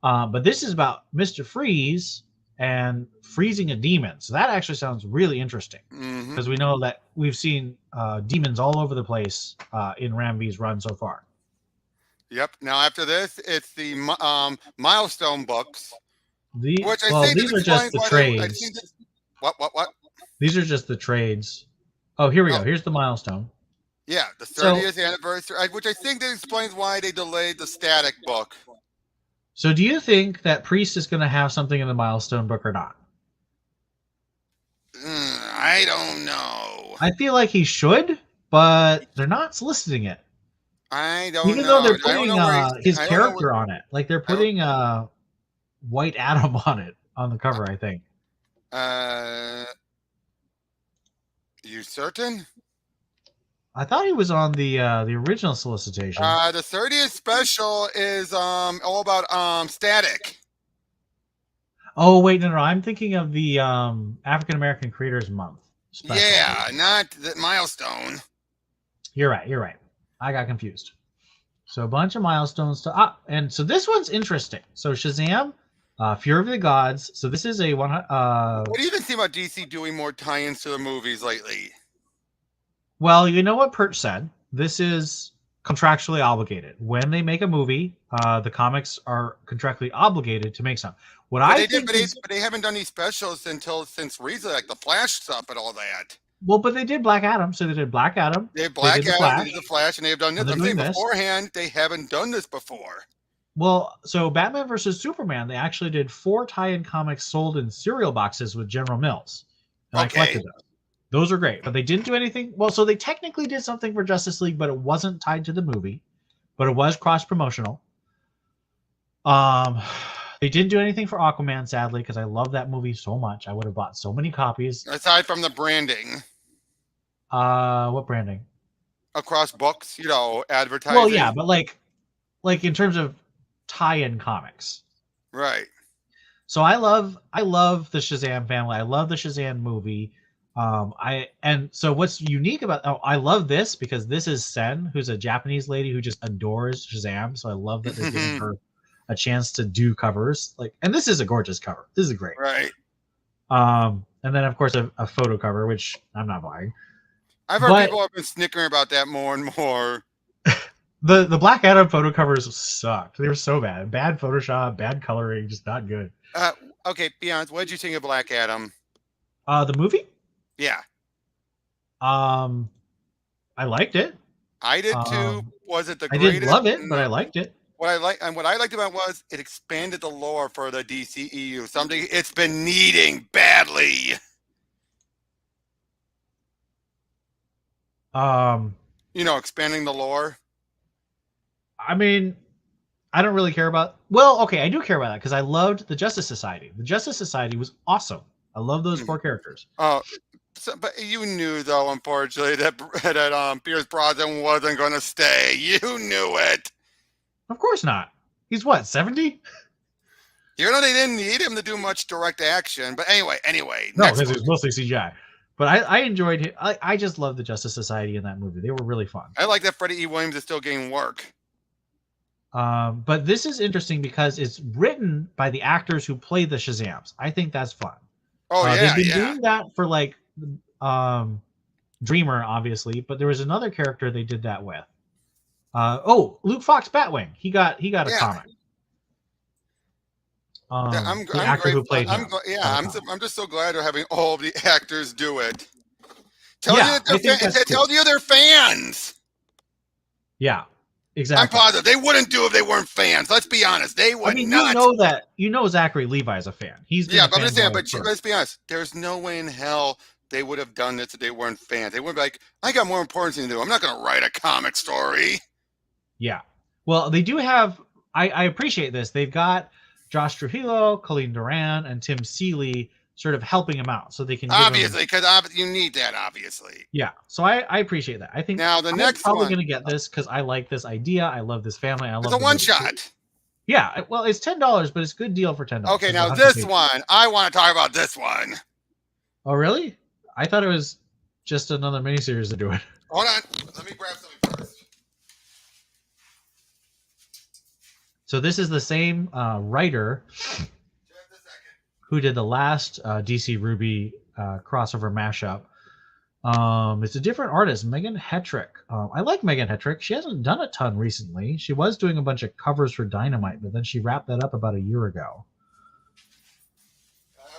But this is about Mr. Freeze and freezing a demon. So that actually sounds really interesting because we know that we've seen demons all over the place in Ram V's run so far. Yep. Now after this, it's the milestone books. These are just the trades. What? These are just the trades. Oh, here we go. Here's the milestone. Yeah, the 30th anniversary, which I think that explains why they delayed the Static book. So do you think that Priest is going to have something in the milestone book or not? I don't know. I feel like he should, but they're not soliciting it. I don't know. Even though they're putting his character on it. Like they're putting White Adam on it, on the cover, I think. You certain? I thought he was on the original solicitation. The 30th special is all about Static. Oh wait, no, I'm thinking of the African American Creators Month special. Yeah, not the milestone. You're right. I got confused. So a bunch of milestones and so this one's interesting. So Shazam, Fury of the Gods. So this is a one. What do you think about DC doing more tie-ins to the movies lately? Well, you know what Perch said. This is contractually obligated. When they make a movie, the comics are contractually obligated to make some. But they haven't done these specials since recently, like the Flash stuff and all that. Well, but they did Black Adam, so they did Black Adam. They did Black Adam, they did the Flash, and they've done this. I'm saying beforehand, they haven't done this before. Well, so Batman versus Superman, they actually did 4 tie-in comics sold in cereal boxes with General Mills, and I Okay. collected those. Those are great, but they didn't do anything. Well, so they technically did something for Justice League, but it wasn't tied to the movie, but it was cross promotional. Um, they didn't do anything for Aquaman, sadly, because I love that movie so much. I would have bought so many copies. Aside from the branding What branding? across books, Well, yeah, advertising. but like in terms of tie-in comics. Right. So I love the Shazam family. I love the Shazam movie. So what's unique about I love this because this is Sen, who's a Japanese lady who just adores Shazam. So I love that they're giving her a chance to do covers. And this is a gorgeous cover. This is great. Right. And then of course a photo cover, which I'm not buying. I've heard But people have been snickering about that more and more. the Black Adam photo covers sucked. They were so bad. Bad Photoshop, bad coloring, just not good. Okay, be honest. What did you think of Black Adam? The movie? Yeah, Um, I liked it. I did too. Um, Was it the I didn't greatest? love it, but I No. liked it. What I liked about it was it expanded the lore for the DCEU. Something it's been needing badly. Um, Expanding the lore. I mean, I don't really care about. Well, okay, I do care about that because I loved the Justice Society. The Justice Society was awesome. I love those 4 characters. Oh, but you knew though, unfortunately, that Pierce Brosnan wasn't going to stay. You knew it. Of course not. He's what, 70? They didn't need him to do much direct action. But anyway, No, next because one. it was mostly CGI. But I enjoyed it. I just love the Justice Society in that movie. They were really fun. I like that Freddie E. Williams is still getting work. But this is interesting because it's written by the actors who play the Shazams. I think that's fun. Oh They've been yeah. doing that for Dreamer, obviously, but there was another character they did that with. Luke Fox Batwing. He got a comic. I'm The actor grateful. who played him. I'm just so glad they're having all the actors do it. That's Tells you they're fans. Yeah, exactly. I'm positive they wouldn't do if they weren't fans. Let's be honest, they would not. You know Zachary Levi is a fan. He's been but I'm just saying. But let's be honest. There's no way in hell they would have done this if they weren't fans. They would be like, I got more important things to do. I'm not going to write a comic story. Yeah. Well, they do have. I appreciate this. They've got Josh Trujillo, Colleen Duran, and Tim Seeley sort of helping him out, so they can obviously because you need that. Obviously. Yeah. So I appreciate that. I think now the next probably one going to get this because I like this idea. I love this family. I love it's a one shot. Yeah. Well, it's $10, but it's a good deal for $10. Okay. Now this one, I want to talk about this one. Oh really? I thought it was just another miniseries to do it. Hold on. Let me grab something first. So this is the same writer who did the last DC Ruby crossover mashup. It's a different artist, Megan Hetrick. I like Megan Hetrick. She hasn't done a ton recently. She was doing a bunch of covers for Dynamite, but then she wrapped that up about a year ago.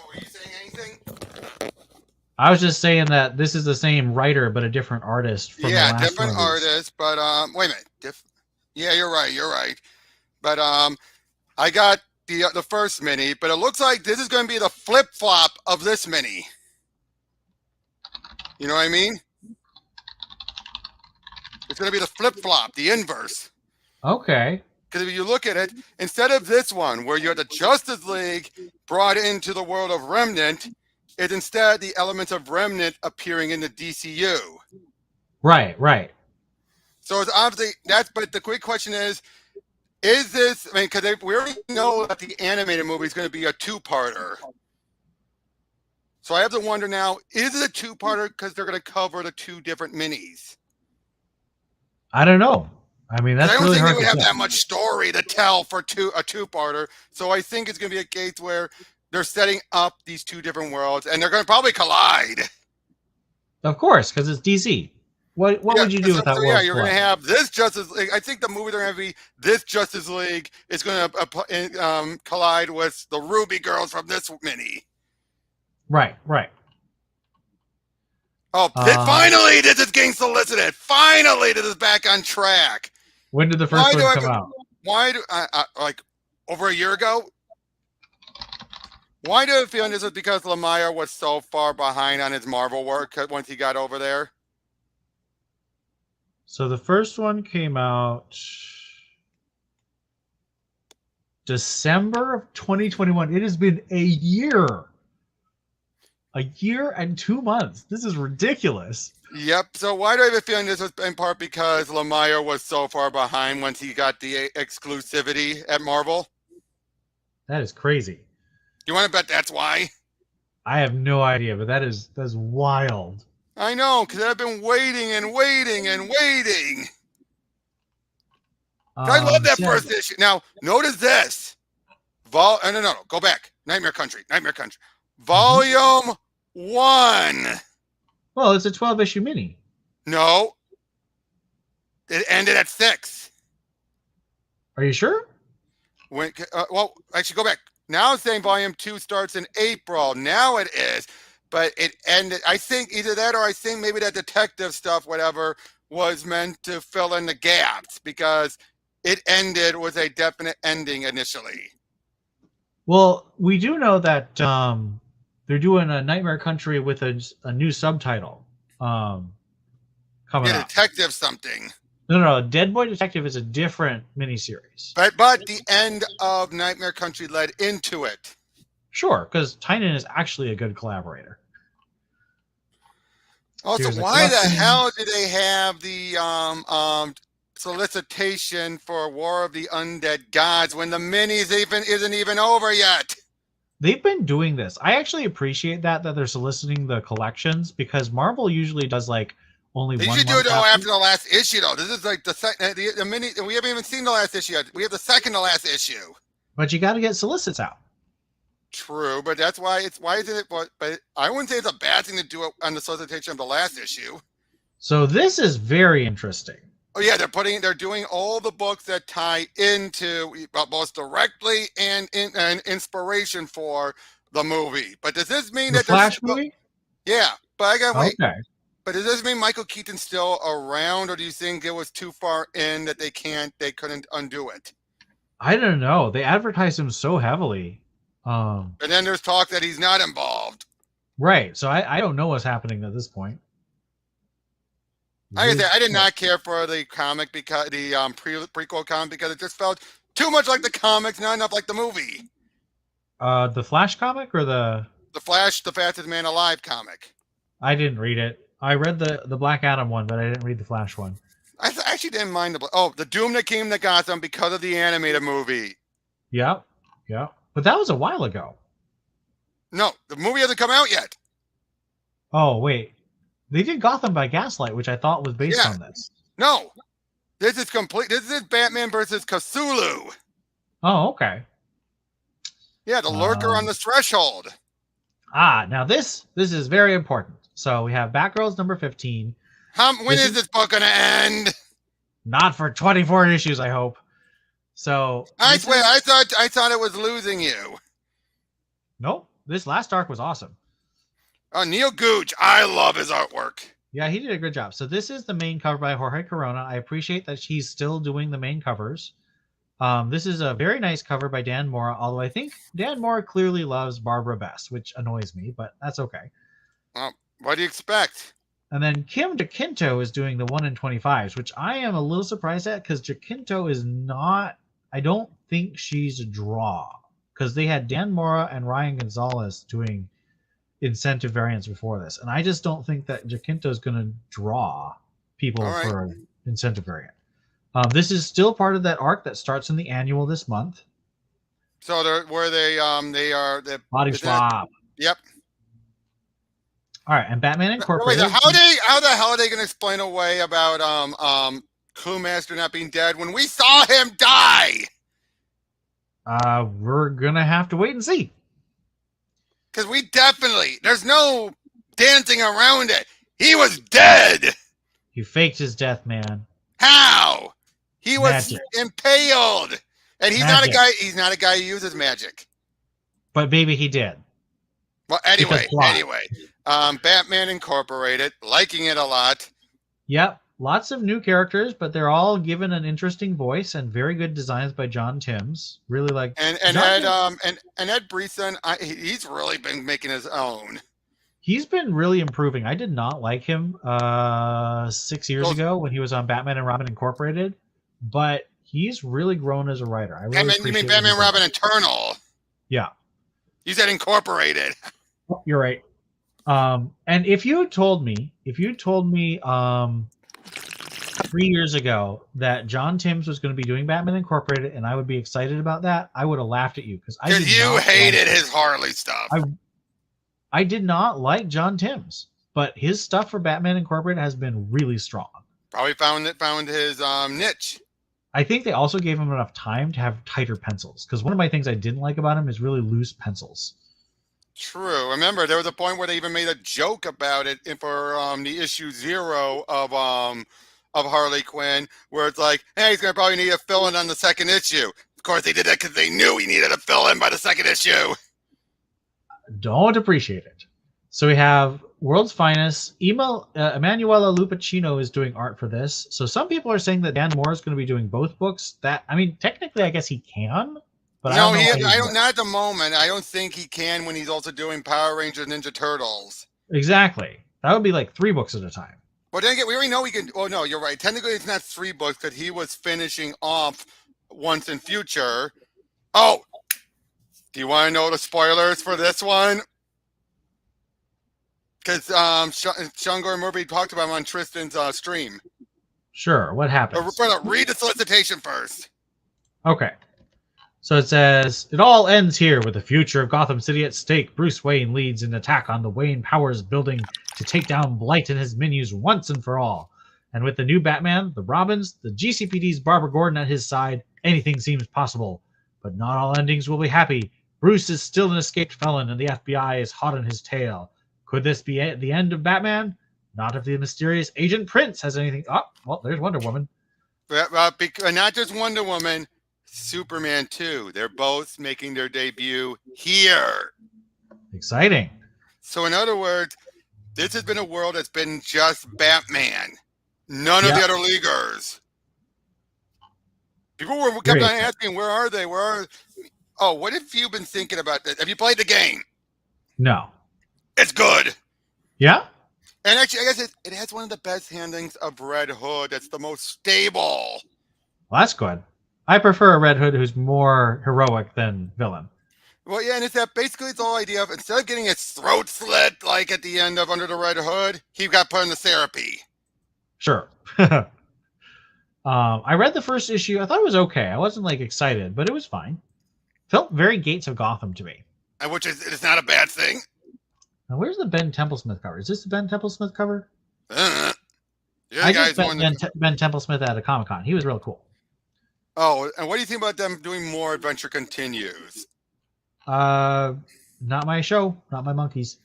Were you saying anything? I was just saying that this is the same writer, but a different artist. From yeah, different artist. But wait a minute. Yeah, you're right. But I got the first mini, but it looks like this is going to be the flip flop of this mini. You know what I mean? It's going to be the flip flop, the inverse. Okay. Because if you look at it, instead of this one where you have the Justice League brought into the world of Remnant, it's instead the elements of Remnant appearing in the DCU. Right. So it's obviously but the quick question is this, because we already know that the animated movie is going to be a 2-parter. So I have to wonder now, is it a 2-parter because they're going to cover the 2 different minis? I don't know. I mean, that's really hard to think they would have that much story to tell for a 2-parter. So I think it's going to be a case where they're setting up these 2 different worlds, and they're going to probably collide. Of course, because it's DC. What would you do with that world? Yeah, you're going to have this Justice League. I think the movie they're going to be this Justice League is going to collide with the Ruby girls from this mini. Right. Oh, finally, this is getting solicited. Finally, this is back on track. When did the first one come out? why do like over a year ago? Why do I feel this was because Lemire was so far behind on his Marvel work once he got over there? So the first one came out December of 2021. It has been a year. A year and 2 months. This is ridiculous. Yep. So why do I have a feeling this was in part because Lemire was so far behind once he got the exclusivity at Marvel? That is crazy. You want to bet that's why? I have no idea, but that's wild. I know, because I've been waiting and waiting and waiting. I love that first issue. Now, notice this. No, go back. Nightmare Country. Volume 1. Well, it's a 12-issue mini. No. It ended at 6. Are you sure? Well, actually, go back. Now it's saying Volume 2 starts in April. Now it is. But it ended, I think either that or I think maybe that detective stuff, whatever, was meant to fill in the gaps because it ended with a definite ending initially. Well, we do know that they're doing a Nightmare Country with a new subtitle coming up. Detective something. No. Dead Boy Detective is a different miniseries. But the end of Nightmare Country led into it. Sure, because Tynan is actually a good collaborator. Also, why the hell do they have the solicitation for War of the Undead Gods when the minis isn't even over yet? They've been doing this. I actually appreciate that they're soliciting the collections because Marvel usually does like only one. They should do it after the last issue, though. This is like the mini. We haven't even seen the last issue yet. We have the second to last issue. But you got to get solicits out. True, but that's why isn't it? But I wouldn't say it's a bad thing to do it on the solicitation of the last issue. So this is very interesting. Oh yeah, they're doing all the books that tie into both directly and inspiration for the movie. But does this mean that Flash movie? Yeah, but I gotta wait. Okay. But does this mean Michael Keaton's still around, or do you think it was too far in that they couldn't undo it? I don't know. They advertised him so heavily. And then there's talk that he's not involved. Right. So I don't know what's happening at this point. I did not care for the comic because the prequel comic because it just felt too much like the comics, not enough like the movie. The Flash comic or the Flash, the Fastest Man Alive comic? I didn't read it. I read the Black Adam one, but I didn't read the Flash one. I actually didn't mind the Doom that came to Gotham because of the animated movie. Yeah. But that was a while ago. No, the movie hasn't come out yet. Oh, wait. They did Gotham by Gaslight, which I thought was based on this. No. This is complete. This is Batman versus Cthulhu. Oh, okay. Yeah, the lurker on the threshold. Now this is very important. So we have Batgirls number 15. When is this book going to end? Not for 24 issues, I hope. So I swear, I thought it was losing you. Nope. This last arc was awesome. Neil Gooch, I love his artwork. Yeah, he did a good job. So this is the main cover by Jorge Corona. I appreciate that he's still doing the main covers. This is a very nice cover by Dan Mora, although I think Dan Mora clearly loves Barbara best, which annoys me, but that's okay. What do you expect? And then Kim Jacinto is doing the 1 in 25s, which I am a little surprised at because Jacinto is not, I don't think she's a draw because they had Dan Mora and Ryan Gonzalez doing incentive variants before this. And I just don't think that Jacinto is going to draw people for an incentive variant. This is still part of that arc that starts in the annual this month. So they are the Body swap. Yep. All right, and Batman Incorporated. Wait, how the hell are they going to explain away about Cluemaster not being dead when we saw him die? We're gonna have to wait and see. Because there's no dancing around it. He was dead. He faked his death, man. How? He was impaled, and he's not a guy. He's not a guy who uses magic. But maybe he did. Well, anyway, Batman Incorporated, liking it a lot. Yep. Lots of new characters, but they're all given an interesting voice and very good designs by John Timms. Really like And John Ed Timms. and Ed Brisson, he's really been making his own. He's been really improving. I did not like him 6 years Those ago when he was on Batman and Robin Incorporated, but he's really grown as a writer. I really Batman, you mean appreciate what he Batman, Robin, does. Eternal? Yeah, You said Incorporated. you're right. And if you told me 3 years ago that John Timms was going to be doing Batman Incorporated and I would be excited about that, I would have laughed at you because I did Because you not hated like his Harley stuff. I did not like John Timms, but his stuff for Batman Incorporated has been really strong. Probably found his niche. I think they also gave him enough time to have tighter pencils because one of my things I didn't like about him is really loose pencils. True. Remember, there was a point where they even made a joke about it for the issue 0 of Harley Quinn, where it's like, hey, he's gonna probably need a fill-in on the second issue. Of course, they did that because they knew he needed a fill-in by the second issue. Don't appreciate it. So we have World's Finest. Emanuela Lupacino is doing art for this. So some people are saying that Dan Moore is going to be doing both books. Technically, I guess he can, but No, I don't know. not at the moment. I don't think he can when he's also doing Power Rangers Ninja Turtles. Exactly. That would be like 3 books at a time. Well, dang it, we already know he can. Oh no, you're right. Technically, it's not 3 books because he was finishing off Once in Future. Oh, do you want to know the spoilers for this one? Because Sean Gordon Murphy talked about him on Tristan's stream. Sure. What happens? Read the solicitation first. Okay. So it says, it all ends here with the future of Gotham City at stake. Bruce Wayne leads an attack on the Wayne Powers building to take down Blight and his minions once and for all. And with the new Batman, the Robins, the GCPD's Barbara Gordon at his side, anything seems possible. But not all endings will be happy. Bruce is still an escaped felon and the FBI is hot on his tail. Could this be the end of Batman? Not if the mysterious Agent Prince has anything. Oh, well, there's Wonder Woman. Not just Wonder Woman, Superman 2. They're both making their debut here. Exciting. So in other words, this has been a world that's been just Batman. None of the other Leaguers. People kept on asking, where are they? Oh, what have you been thinking about this? Have you played the game? No. It's good. Yeah? And actually, I guess it has one of the best handlings of Red Hood. It's the most stable. Well, that's good. I prefer a Red Hood who's more heroic than villain. Well, yeah, and it's that basically it's the whole idea of instead of getting his throat slit like at the end of Under the Red Hood, he got put in the therapy. Sure. I read the first issue. I thought it was okay. I wasn't like excited, but it was fine. Felt very Gates of Gotham to me. Which is not a bad thing. Now, where's the Ben Templesmith cover? Is this the Ben Templesmith cover? Yeah, I just met Ben Templesmith at a Comic-Con. He was real cool. Oh, and what do you think about them doing more Adventure Continues? Not my show. Not my monkeys.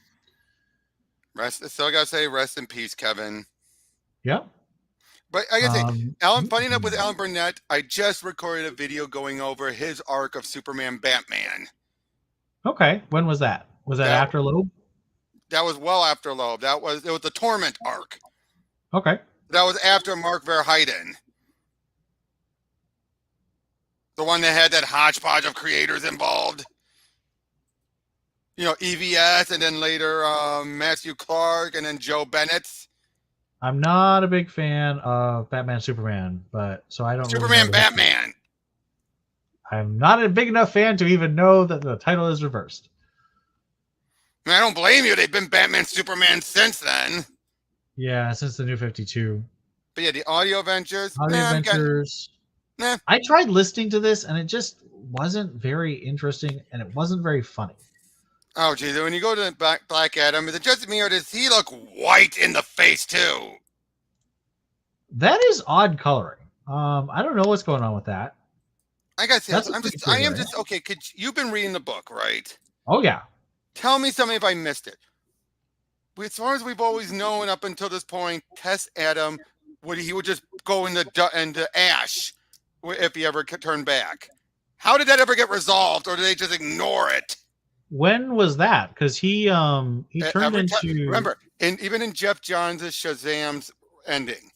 Still gotta say, rest in peace, Kevin. Yeah. But I gotta say, funny enough with Alan Burnett, I just recorded a video going over his arc of Superman Batman. Okay. When was that? Was that after Loeb? That was well after Loeb. It was the Torment arc. Okay. That was after Mark Verheiden. The one that had that hodgepodge of creators involved. You know, EVS, and then later Matthew Clark, and then Joe Bennett. I'm not a big fan of Batman Superman, but so I don't. Superman Batman. I'm not a big enough fan to even know that the title is reversed. I don't blame you. They've been Batman Superman since then. Yeah, since the New 52. But yeah, the Audio Adventures. Nah. I tried listening to this, and it just wasn't very interesting, and it wasn't very funny. Oh, geez. When you go to Black Adam, is it just me, or does he look white in the face, too? That is odd coloring. I don't know what's going on with that. I gotta say, okay, you've been reading the book, right? Oh, yeah. Tell me something if I missed it. As far as we've always known up until this point, Tess Adam, he would just go into ash if he ever turned back. How did that ever get resolved, or did they just ignore it? When was that? Because he turned into. Remember, even in Jeff Johns' Shazam's ending,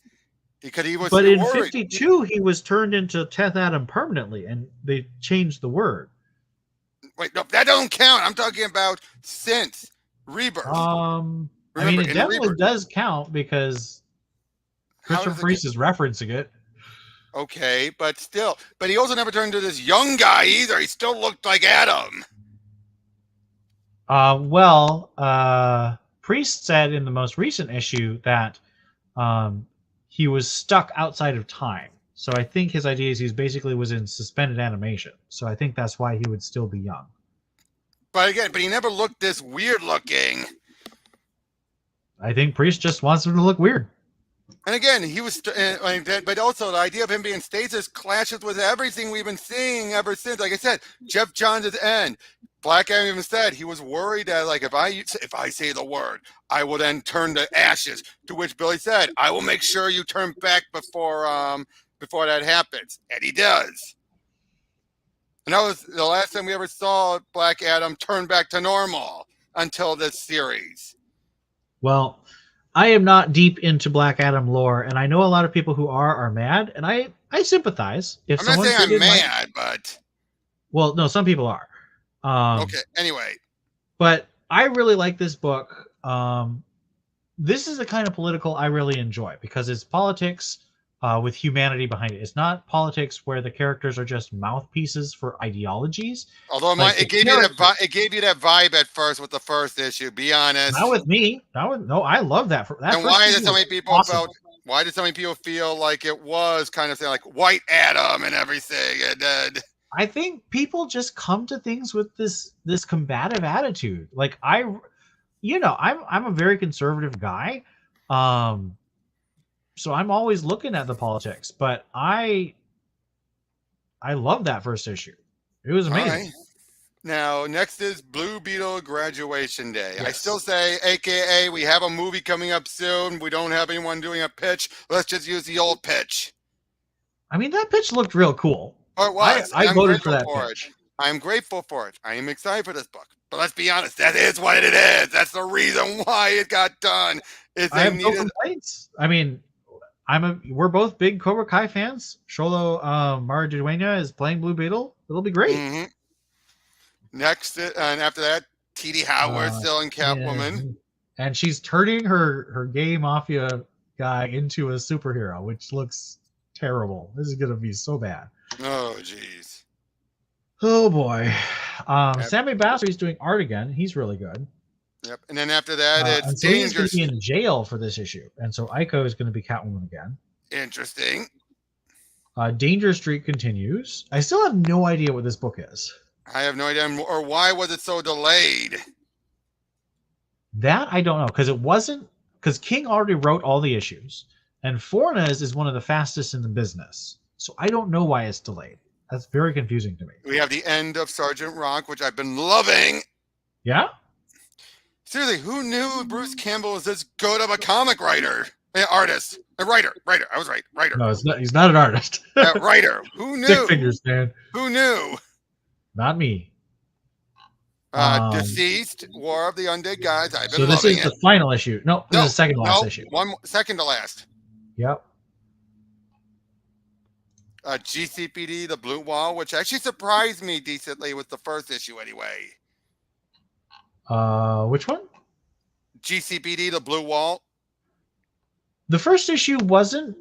because he was But in worried. 52, he was turned into 10th Adam permanently, and they changed the word. Wait, no, that don't count. I'm talking about since Rebirth. I mean, Remember, it in the definitely Rebirth. does count because How Christopher does it Priest is referencing it. Okay, but still. But he also never turned into this young guy either. He still looked like Adam. Priest said in the most recent issue that he was stuck outside of time. So I think his idea is he basically was in suspended animation. So I think that's why he would still be young. But again, he never looked this weird looking. I think Priest just wants him to look weird. And again, he was, but also the idea of him being stasis clashes with everything we've been seeing ever since. Like I said, Jeff Johns' end. Black Adam even said he was worried that, like, if I say the word, I will then turn to ashes. To which Billy said, "I will make sure you turn back before that happens," and he does. And that was the last time we ever saw Black Adam turn back to normal until this series. Well, I am not deep into Black Adam lore, and I know a lot of people who are mad, and I sympathize. If I'm not someone saying I'm treated mad, but well, no, some people are. okay. Anyway, But I really like this book. This is the kind of political I really enjoy because it's politics with humanity behind it. It's not politics where the characters are just mouthpieces for ideologies. although Like it gave you that vibe at first with the first issue. Be honest. not with me. No, I love that. That And first why issue did so was many people awesome. Why did so many people feel like it was kind of saying like White Adam and everything? And then I think people just come to things with this combative attitude. Like I'm a very conservative guy. So I'm always looking at the politics, but I love that first issue. It was all amazing. right. Now, next is Blue Beetle Graduation Day. Yes. I still say, AKA, we have a movie coming up soon. We don't have anyone doing a pitch. Let's just use the old pitch. I mean, that pitch looked real cool. Or it was. I I'm voted for grateful that for pitch. it. I'm grateful for it. I am excited for this book. But let's be honest, that is what it is. That's the reason why it got done. Is I they have no needed. complaints. I mean, we're both big Cobra Kai fans. Sholo Maridueña is playing Blue Beetle. It'll be great. Mhm. Next, and after that, T.D. Howard still in Catwoman. Yeah. And she's turning her gay mafia guy into a superhero, which looks terrible. This is gonna be so bad. Oh, jeez. Oh boy. Sammy Basri's doing art again. He's really good. Yep. And then after that, it's and so he's going Dangerous. to be in jail for this issue, and so Aiko is going to be Catwoman again. Interesting. Danger Street continues. I still have no idea what this book is. I have no idea, or why was it so delayed? That I don't know because King already wrote all the issues, and Fornes is one of the fastest in the business. So I don't know why it's delayed. That's very confusing to me. We have the end of Sergeant Rock, which I've been loving. Yeah. Seriously, who knew Bruce Campbell was this good of a comic writer, artist, a writer? I was right, writer. No, it's not. He's not an artist. Writer. Who knew? Stick figures, man. Who knew? Not me. Deceased, War of the Undead Gods. I've been so this loving is the final issue. No, this is the second to last issue. Second to last. Yep. GCPD, The Blue Wall, which actually surprised me decently with the first issue anyway. Which one? GCPD, The Blue Wall. The first issue wasn't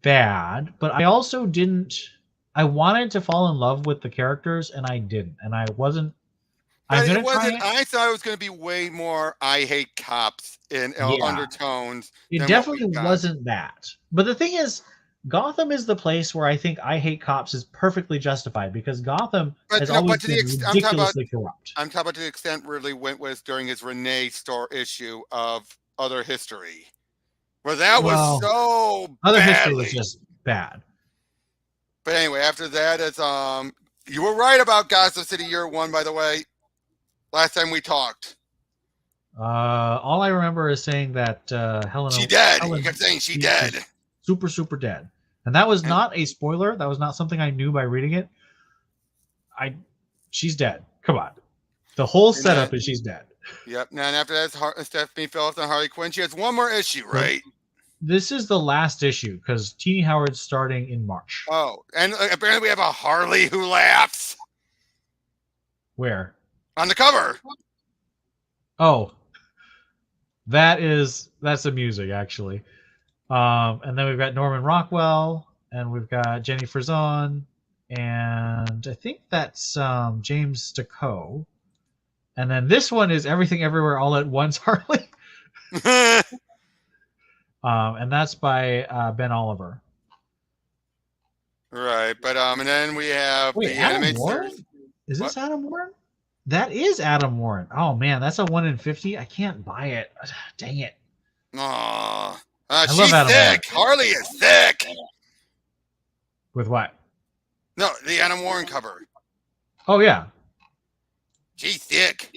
bad, but I also didn't. I wanted to fall in love with the characters, and I didn't. And I wasn't. But it wasn't. I thought it was going to be way more "I hate cops" in undertones. It definitely wasn't that. But the thing is, Gotham is the place where I think "I hate cops" is perfectly justified because Gotham has always been ridiculously corrupt. I'm talking about to the extent really went was during his Renee Store issue of Other History, where that was so Other History was just bad. But anyway, after that, it's you were right about Gotham City Year One, by the way. Last time we talked. All I remember is saying that Helen. She dead. You kept saying she dead. Super, super dead. And that was not a spoiler. That was not something I knew by reading it. She's dead. Come on. The whole setup is she's dead. Yep. Now, and after that, Stephanie Phillips and Harley Quinn. She has one more issue, right? This is the last issue because Teeny Howard's starting in March. Oh, and apparently we have a Harley who laughs Where? on the cover. Oh, that's amusing actually. And then we've got Norman Rockwell, and we've got Jenny Frison, and I think that's James Sticco. And then this one is Everything Everywhere All at Once, Harley. And that's by Ben Oliver. Right, but and then we have Wait, the Adam animated Warren? series. Is this What? Adam Warren? That is Adam Warren. Oh man, that's a 1 in 50. I can't buy it. Dang it. Aw. love She's Adam thick. Harley is thick. With what? No, the Adam Warren cover. Oh yeah. She's thick.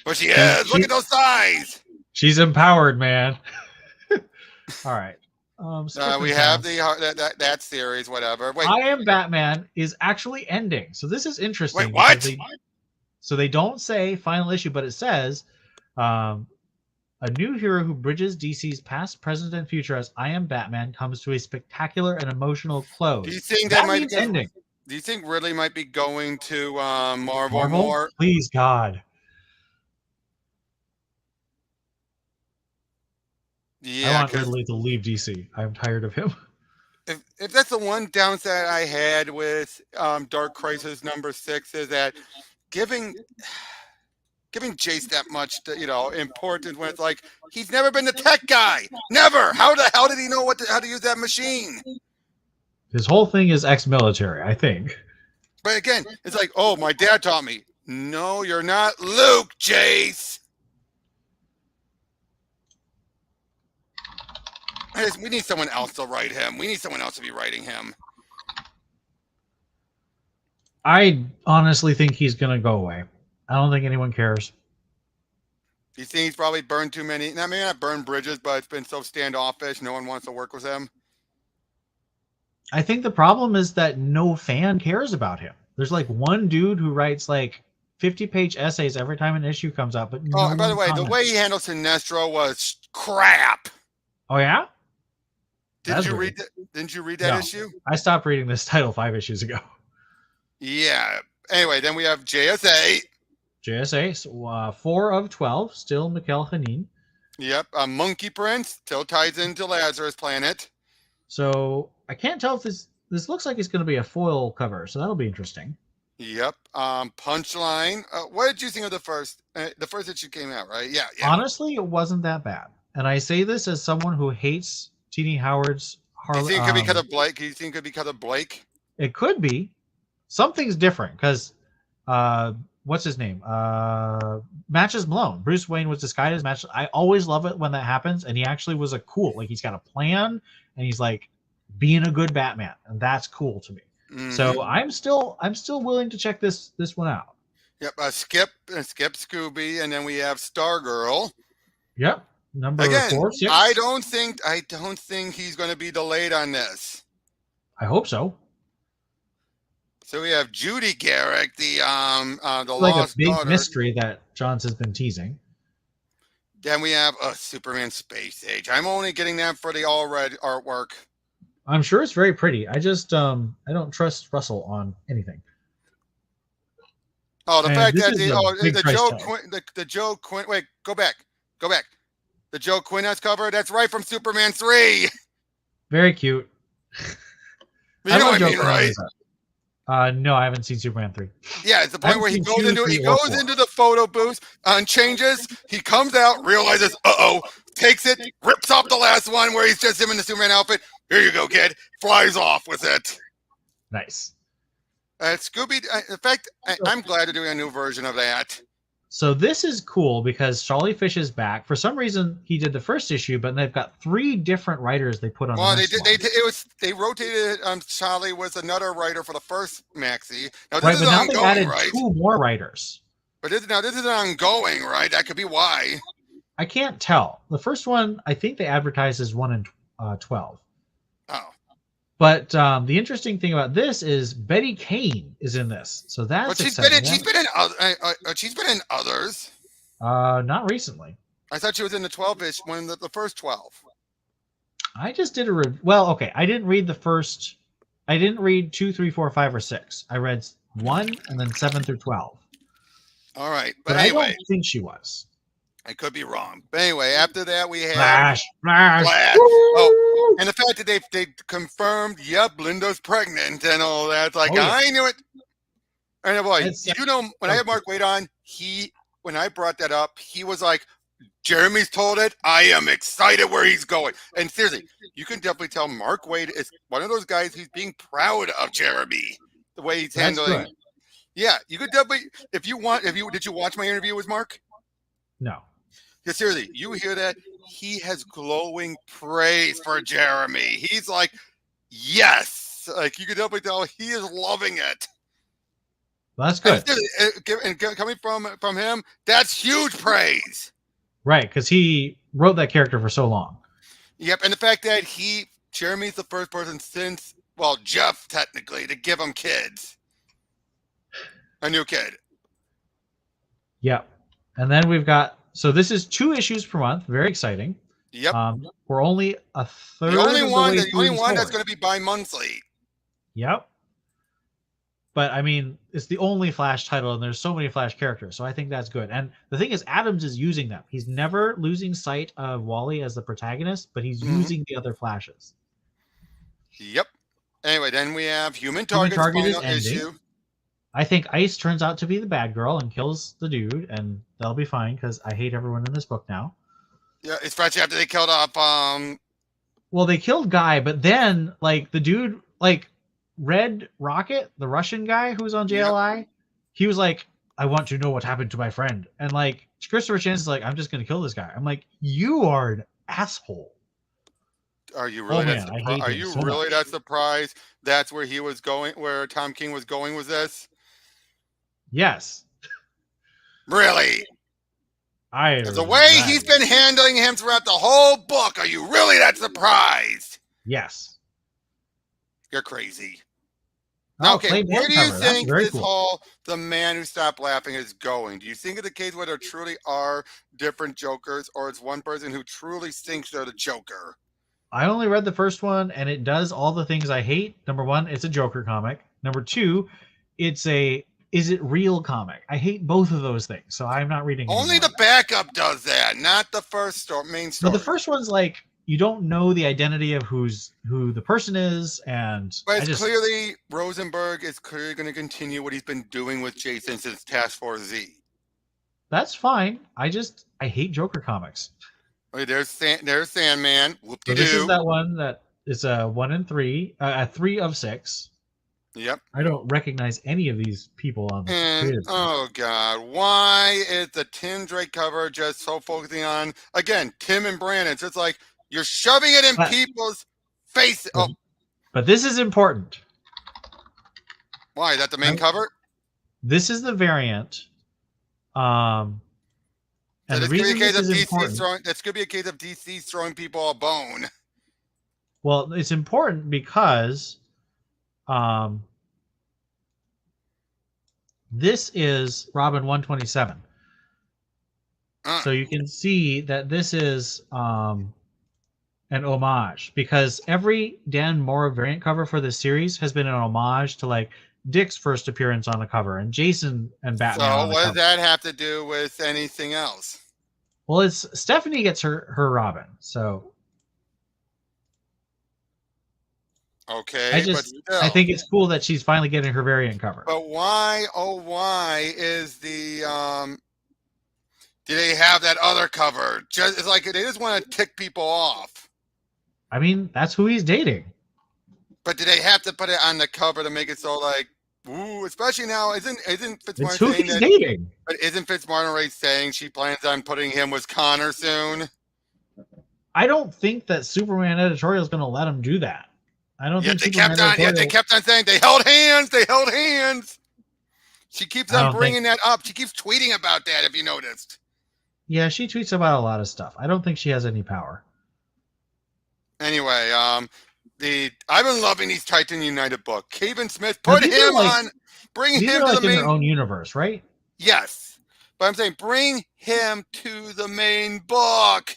But she is. Look at those thighs. She's empowered, man. All right. We have that series, whatever. Wait, I Am Batman is actually ending. So this is interesting. Wait, what? So they don't say final issue, but it says a new hero who bridges DC's past, present, and future as I Am Batman comes to a spectacular and emotional close. Do you think that might means be ending? Do you think Ridley might be going to Marvel more? Please, God. Yeah, I want Ridley to leave DC. I'm tired of him. If that's the one downside I had with Dark Crisis #6 is that giving Jace that much, importance when it's like he's never been the tech guy, never. How the hell did he know how to use that machine? His whole thing is ex-military, I think. But again, it's like, oh, my dad taught me. No, you're not Luke, Jace. We need someone else to write him. We need someone else to be writing him. I honestly think he's going to go away. I don't think anyone cares. You think he's probably burned too many? Maybe not burned bridges, but it's been so standoffish. No one wants to work with him. I think the problem is that no fan cares about him. There's like one dude who writes like 50-page essays every time an issue comes out. But and by the way, the way he handled Sinestro was crap. Oh yeah? Didn't you read that issue? I stopped reading this title 5 issues ago. Yeah. Anyway, then we have JSA. JSA, 4 of 12, still Mikhail Hanin. Yep. Monkey Prince still ties into Lazarus Planet. So I can't tell if this looks like it's going to be a foil cover, so that'll be interesting. Yep. Punchline. What did you think of the first issue came out, right? Yeah. Honestly, it wasn't that bad. And I say this as someone who hates Teeny Howard's Harley. Do you think it could be because of Blake? Do you think it could be because of Blake? It could be. Something's different because what's his name? Matches Malone. Bruce Wayne was disguised as Matches. I always love it when that happens, and he actually was a cool. Like he's got a plan, and he's like being a good Batman, and that's cool to me. Mm-hmm. So I'm still willing to check this one out. Yep. Skip Scooby, and then we have Stargirl. Yep. Number Again, 4, 6. I don't think he's going to be delayed on this. I hope so. So we have Judy Garrick, the like lost a big daughter. Mystery that Johns has been teasing. Then we have Superman Space Age. I'm only getting that for the all red artwork. I'm sure it's very pretty. I just I don't trust Russell on anything. Oh, the fact that the Joe Quinn. Wait, go back. The Joe Quinnes cover. That's right from Superman 3. Very cute. You know what I mean, right? No, I haven't seen Superman 3. Yeah, it's the point where he goes into the photo booth, changes, he comes out, realizes, takes it, rips off the last one where he's just him in the Superman outfit. Here you go, kid. Flies off with it. Nice. Scooby. In fact, I'm glad they're doing a new version of that. So this is cool because Charlie Fish is back. For some reason, he did the first issue, but they've got 3 different writers they put on. Well, they rotated. Charlie was another writer for the first maxi. Now this is now ongoing, they've added right? 2 more writers. But this is ongoing, right? That could be why. I can't tell. The first one, I think they advertised as 1 in 12. Oh. But the interesting thing about this is Betty Kane is in this, so that's exciting. She's been in others. Not recently. I thought she was in the 12-ish, one of the first 12. I just did a well. Okay, I didn't read the first. I didn't read 2, 3, 4, 5, or 6. I read 1 and then 7 through 12. All right, but But I anyway, don't think she was. I could be wrong. But anyway, after that we have Flash, Flash. Flash. Oh, and the fact that they confirmed, yep, Linda's pregnant and all that. It's like, Oh, yeah. I knew it. And boy, It's, you know, when I had Mark Waid on, when I brought that up, he was like, Jeremy's told it. I am excited where he's going. And seriously, you can definitely tell Mark Waid is one of those guys who's being proud of Jeremy, the way he's handling. Good. Yeah, you could definitely, did you watch my interview with Mark? No. Yeah, seriously, you hear that? He has glowing praise for Jeremy. He's like, yes. Like, you can definitely tell he is loving it. Well, that's good. And coming from him, that's huge praise. Right, because he wrote that character for so long. Yep, and the fact that Jeremy's the first person since, well, Jeff, technically, to give him kids. A new kid. Yep. And then we've got, so this is 2 issues per month. Very exciting. Yep. We're only a third. The only one story. that's going to be bi-monthly. Yep. But I mean, it's the only Flash title, and there's so many Flash characters, so I think that's good. And the thing is, Adams is using them. He's never losing sight of Wally as the protagonist, but he's using the other Flashes. Yep. Anyway, then we have Human Target's final issue. I think Ice turns out to be the bad girl and kills the dude, and they'll be fine because I hate everyone in this book now. Yeah, especially after they killed off. Well, they killed Guy, but then like the dude, like Red Rocket, the Russian guy who's on JLI, he was like, "I want to know what happened to my friend," and like Christopher Chance is like, "I'm just gonna kill this guy." I'm like, "You are an asshole." Are you really? That surprised? That's where he was going. Where Tom King was going with this? Yes. Really? The way he's been handling him throughout the whole book. Are you really that surprised? Yes. You're crazy. Oh, okay, where do you think this whole The Man Who Stopped Laughing is going? Do you think it's a case where there truly are different Jokers, or it's one person who truly thinks they're the Joker? I only read the first one, and it does all the things I hate. Number 1, it's a Joker comic. Number 2, it's a is it real comic. I hate both of those things, so I'm not reading. Only the backup does that, not the first main story. But the first one's like you don't know the identity of who the person is, and but it's clearly Rosenberg is clearly going to continue what he's been doing with Jason since Task Force Z. That's fine. I hate Joker comics. Okay, there's Sandman. Whoop-de-doo. So this is that one that is a 1 in 3, a 3 of 6. Yep. I don't recognize any of these people on the oh God, why is the Tim Drake cover just so focusing on again Tim and Brandon? So it's like you're shoving it in people's faces. Oh. But this is important. Why? Is that the main cover? This is the variant. And the reason this is important. That's going to be a case of DC throwing people a bone. Well, it's important because this is Robin 127. So you can see that this is an homage, because every Dan Mora variant cover for this series has been an homage to like Dick's first appearance on the cover and Jason and Batman. So what does that have to do with anything else? Well, it's Stephanie gets her Robin, so okay. I think it's cool that she's finally getting her variant cover. But why? Oh, why is the do they have that other cover? It's like they just want to tick people off. I mean, that's who he's dating. But do they have to put it on the cover to make it so like, ooh? Especially now, isn't Fitzmartin who saying he's dating? But isn't Fitzmartin already saying she plans on putting him with Connor soon? I don't think that Superman editorial is going to let him do that. I don't think they kept on saying they held hands. They held hands. She keeps on bringing that up. She keeps tweeting about that. If you noticed. Yeah, she tweets about a lot of stuff. I don't think she has any power. Anyway, I've been loving these Titan United book. Kevin Smith put him on, bring him to the main. In their own universe, right? Yes, But I'm saying bring him to the main book.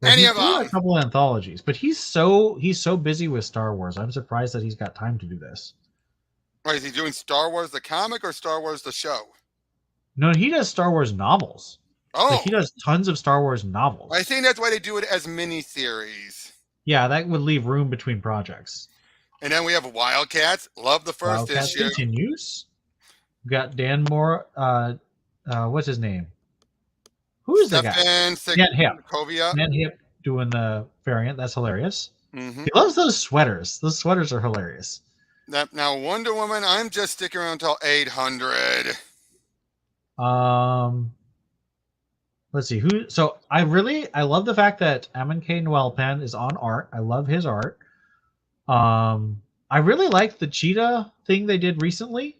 Well, Any he's of doing a them. couple of anthologies, but he's so busy with Star Wars. I'm surprised that he's got time to do this. Or is he doing Star Wars the comic or Star Wars the show? No, he does Star Wars novels. Like Oh, he does tons of Star Wars I novels. think that's why they do it as miniseries. Yeah, that would leave room between projects. And then we have Wildcats. Love the first Wildcats issue. continues. We got Dan Moore. What's his name? Who is the guy? Stefan Dan Hip. Segovia. Dan Hip doing the variant. That's hilarious. Mm-hmm. He loves those sweaters. Those sweaters are hilarious. Now Wonder Woman, I'm just sticking around until 800. Let's see who. So I love the fact that Ammon K. Noelpen is on art. I love his art. I really like the cheetah thing they did recently.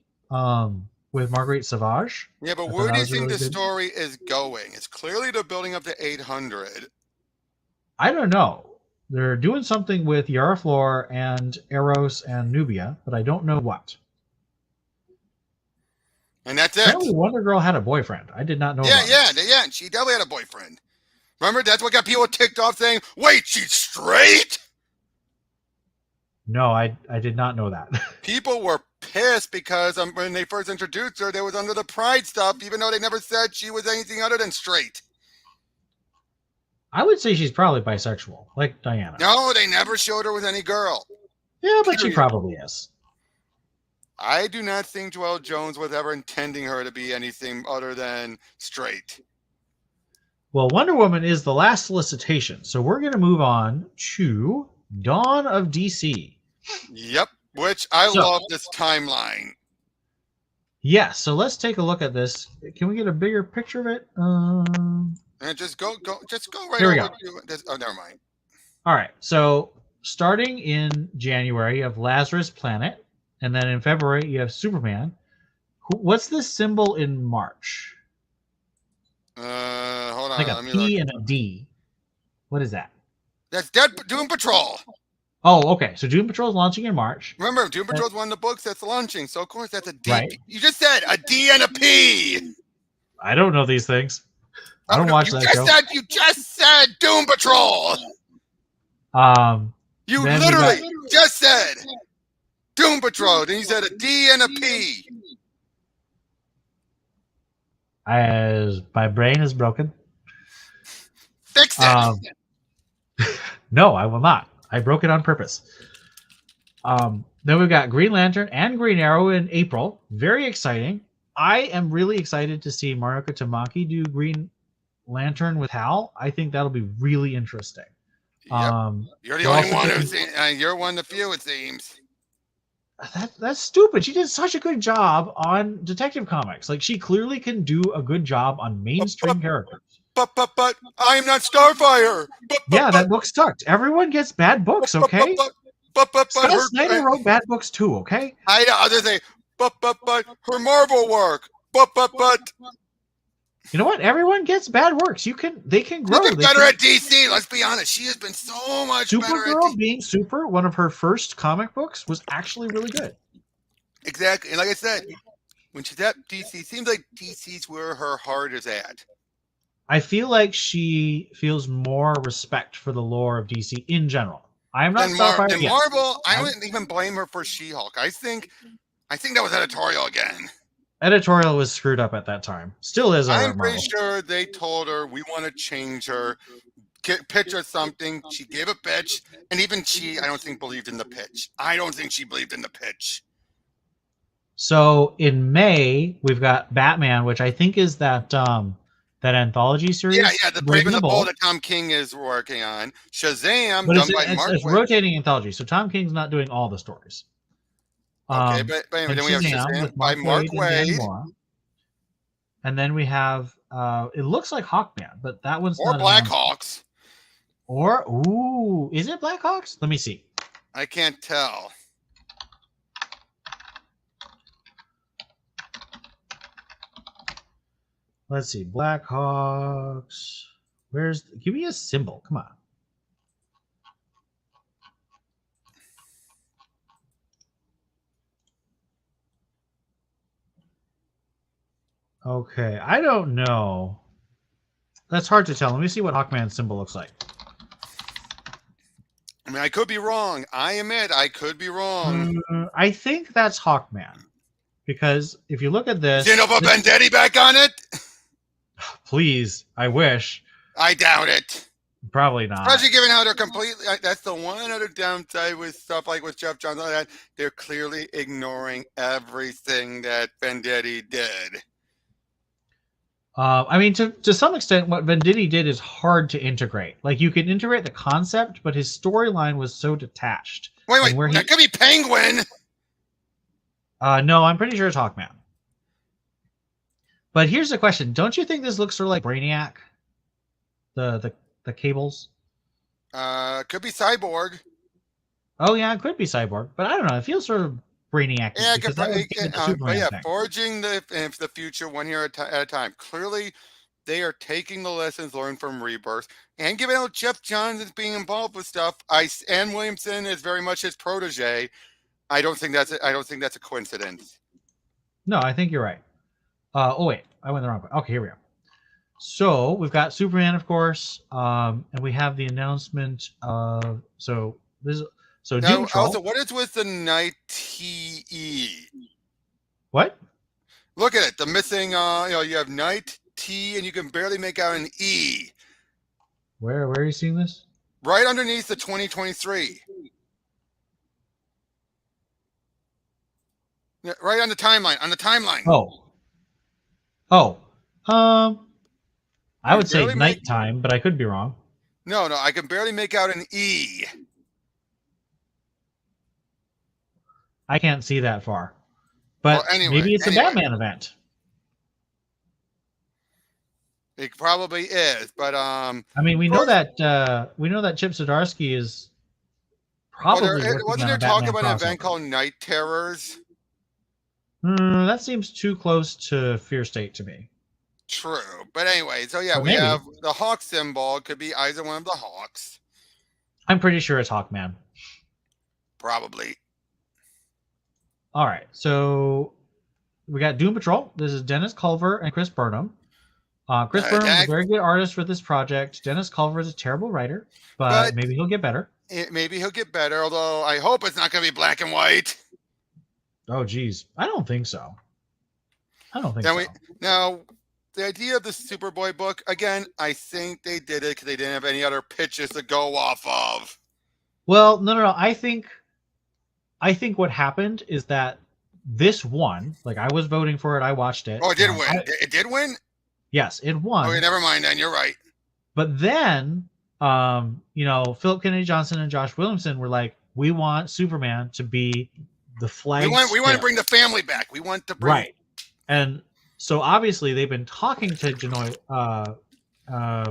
With Marguerite Sauvage. Yeah, but I where thought do that you was think really the good. story is going? It's clearly they're building up to 800. I don't know. They're doing something with Yaraflor and Eros and Nubia, but I don't know what. And that's Apparently, it. Wonder Girl had a boyfriend. I did not know Yeah, about it. yeah. She definitely had a boyfriend. Remember, that's what got people ticked off saying, wait, she's straight? No, I did not know that. People were pissed because when they first introduced her, they was under the pride stuff, even though they never said she was anything other than straight. I would say she's probably bisexual, like Diana. No, they never showed her with any girl. Yeah, but she Period. probably is. I do not think Joelle Jones was ever intending her to be anything other than straight. Well, Wonder Woman is the last solicitation, so we're going to move on to Dawn of DC. Yep, which I love this timeline. Yeah, so let's take a look at this. Can we get a bigger picture of it? And just go right Here we over go. to this. Oh, never mind. All right, so starting in January, you have Lazarus Planet, and then in February, you have Superman. What's this symbol in March? Hold on. Like a Let me P look. and a D. What is that? That's Doom Patrol. Oh, okay. So Doom Patrol is launching in March. Remember, Doom Patrol's one of the books that's launching, so of course that's a D. Right. You just said a D and a P. I don't know these things. I don't watch that show. You just said Doom Patrol. You Then literally just said Doom Patrol. Then you said a D and a P. As my brain is broken. Fix it. No, I will not. I broke it on purpose. Then we've got Green Lantern and Green Arrow in April. Very exciting. I am really excited to see Maruka Tamaki do Green Lantern with Hal. I think that'll be really interesting. Yep. You're the only one who's you're one of the few, it seems. That's stupid. She did such a good job on Detective Comics. Like, she clearly can do a good job on mainstream characters. But I'm not Starfire. That book sucked. Everyone gets bad books, okay? Scott Snyder wrote bad books too, okay? I just say, but her Marvel work. But you know what? Everyone gets bad works. They can grow. She's been better at DC. Let's be honest. She has been so much better at Supergirl being Super, one of her first comic books, was actually really good. Exactly. And like I said, when she's at DC, seems like DC's where her heart is at. I feel like she feels more respect for the lore of DC in general. I am not Starfire. Marvel, I wouldn't even blame her for She-Hulk. I think that was editorial again. Editorial was screwed up at that time. Still is. I'm pretty sure they told her, we want to change her, pitch her something. She gave a pitch, and even she, I don't think, believed in the pitch. I don't think she believed in the pitch. So in May, we've got Batman, which I think is that anthology series. Yeah, the Brave and the Bold that Tom King is working on. Shazam, but done by Mark. It's rotating anthology, so Tom King's not doing all the stories. Okay, but anyway, then we have Shazam by Mark Waid. And then we have, it looks like Hawkman, but that one's not. Or Blackhawks. Is it Blackhawks? Let me see. I can't tell. Let's see. Blackhawks. Give me a symbol. Come on. Okay, I don't know. That's hard to tell. Let me see what Hawkman's symbol looks like. I mean, I could be wrong. I admit I could be wrong. I think that's Hawkman. Because if you look at this... Is Nova Vendetti back on it? Please, I wish. I doubt it. Probably not. Especially given how they're completely... That's the one other downside with stuff like with Jeff Johns. That they're clearly ignoring everything that Vendetti did. I mean, to some extent, what Venditti did is hard to integrate. Like, you can integrate the concept, but his storyline was so detached. Wait, that could be Penguin! No, I'm pretty sure it's Hawkman. But here's the question. Don't you think this looks sort of like Brainiac? The cables? Could be Cyborg. Oh, yeah, it could be Cyborg. But I don't know. It feels sort of Brainiac. Yeah, but yeah, forging the future one year at a time. Clearly, they are taking the lessons learned from Rebirth, and given how Jeff Johns is being involved with stuff, and Williamson is very much his protege. I don't think that's a coincidence. No, I think you're right. Oh wait, I went the wrong way. Okay, here we go. So we've got Superman, of course, and we have the announcement of Doom Patrol. Also, what is with the Night TE? What? Look at it. The missing. You have Night T, and you can barely make out an E. Where are you seeing this? Right underneath the 2023. Yeah, right on the timeline. I would say nighttime, but I could be wrong. No, I can barely make out an E. I can't see that far. But maybe it's a Batman event. It probably is, but I mean, we know that Chip Zdarsky is probably wasn't there talk about an event called Night Terrors? That seems too close to Fear State to me. True. But anyway, so yeah, we have the Hawk symbol. It could be either one of the Hawks. I'm pretty sure it's Hawkman. Probably. All right. So we got Doom Patrol. This is Dennis Culver and Chris Burnham. Chris Burnham is a very good artist for this project. Dennis Culver is a terrible writer, but maybe he'll get better. Maybe he'll get better, although I hope it's not going to be black and white. Oh, geez. I don't think so. Now, the idea of the Superboy book, again, I think they did it because they didn't have any other pitches to go off of. Well, no. I think what happened is that this won. Like, I was voting for it. I watched it. Oh, it did win. It did win? Yes, it won. Okay, never mind then. You're right. But then, Philip Kennedy Johnson and Josh Williamson were like, we want Superman to be the flag. We want to bring the family back. We want to bring... Right. And so obviously they've been talking to Genoy,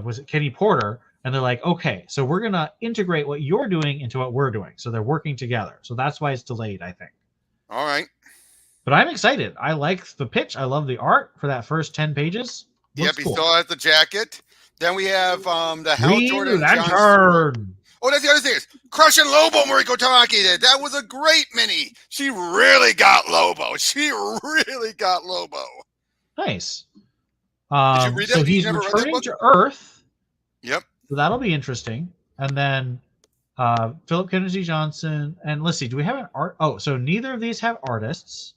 was it Kenny Porter? And they're like, okay, so we're going to integrate what you're doing into what we're doing. So they're working together. So that's why it's delayed, I think. All right. But I'm excited. I like the pitch. I love the art for that first 10 pages. Looks cool. He still has the jacket. Then we have the Hal Green Jordan Lantern. Oh, that's the other thing. Crushing Lobo, Mariko Tamaki did. That was a great mini. She really got Lobo. Nice. Did you read that? So he's returning to Earth. Yep. So that'll be interesting. And then Philip Kennedy Johnson. And let's see, do we have an art? Oh, so neither of these have artists.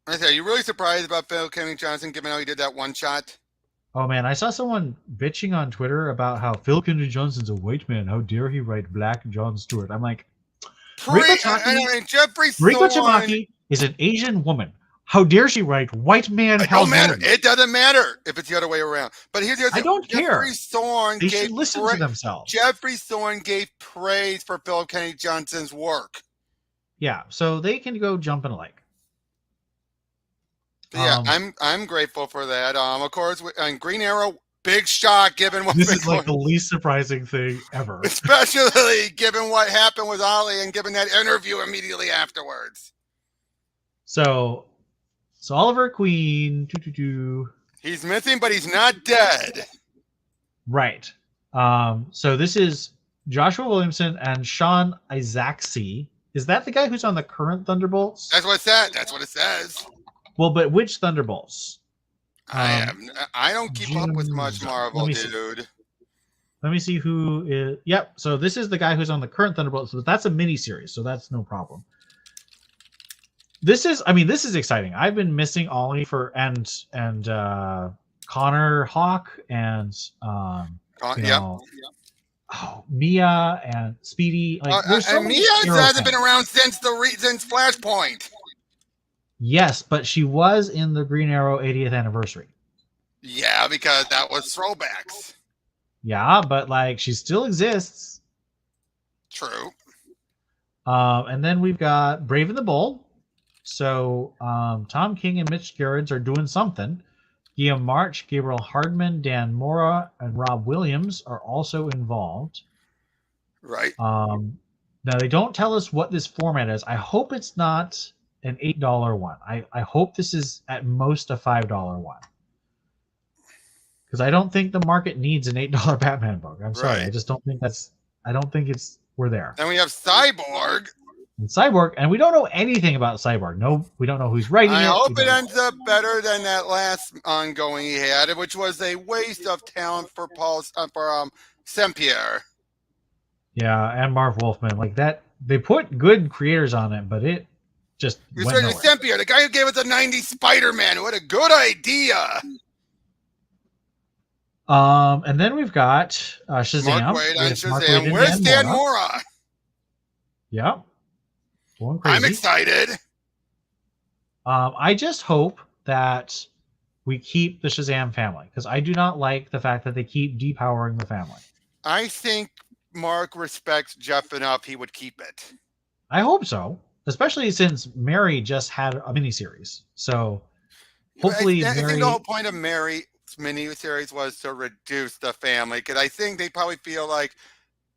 I say, are you really surprised about Philip Kennedy Johnson, given how he did that one shot? Oh, man, I saw someone bitching on Twitter about how Phil Kennedy Johnson's a white man. How dare he write Black John Stewart? I'm like, Jeffrey Riko Tamaki is an Asian woman. How dare she write white man? It don't matter. It doesn't matter if it's the other way around. But here's the other thing. I don't care. They should listen to themselves. Jeffrey Thorne gave praise for Philip Kennedy Johnson's work. Yeah, so they can go jump in a lake. Yeah, I'm grateful for that. Of course, on Green Arrow, big shock given what this is like the least surprising thing ever. Especially given what happened with Ollie and given that interview immediately afterwards. So Oliver Queen, he's missing, but he's not dead. Right. So this is Joshua Williamson and Sean Isaacsi. Is that the guy who's on the current Thunderbolts? That's what it says. That's what it says. Well, but which Thunderbolts? I don't keep up with much Jim. Let Marvel, me see. dude. Let me see who is. Yep. So this is the guy who's on the current Thunderbolts, but that's a mini series, so that's no problem. This is, I mean, this is exciting. I've been missing Ollie for and Connor Hawk and you Yep. know Mia and Speedy. Like there's so And many Mia Arrow hasn't been fans. around since since Flashpoint. Yes, but she was in the Green Arrow 80th anniversary. Yeah, because that was throwbacks. Yeah, but like she still exists. True. And then we've got Brave and the Bold. So Tom King and Mitch Gerrards are doing something. Guillaume March, Gabriel Hardman, Dan Mora, and Rob Williams are also involved. Right. Now they don't tell us what this format is. I hope it's not an $8 one. I hope this is at most a $5 one. Because I don't think the market needs an $8 Batman book. I'm sorry. Right. I just don't think that's I don't think it's we're there. Then we have Cyborg. And Cyborg, and we don't know anything about Cyborg. No, we don't know who's writing I it. hope it ends up better than that last ongoing he had, which was a waste of talent for Saint-Pierre. Yeah, and Marv Wolfman. Like that, they put good creators on it, but it just went nowhere. Saint-Pierre, the guy who gave us the '90s Spider-Man. What a good idea! And then we've got Shazam. Mark Waid on Mark Shazam. Waid and Where's Dan Mora? Mora? Yeah, going crazy. I'm excited. I just hope that we keep the Shazam family because I do not like the fact that they keep depowering the family. I think Mark respects Jeff enough; he would keep it. I hope so, especially since Mary just had a miniseries. So hopefully, I Mary. think the whole point of Mary's miniseries was to reduce the family because I think they probably feel like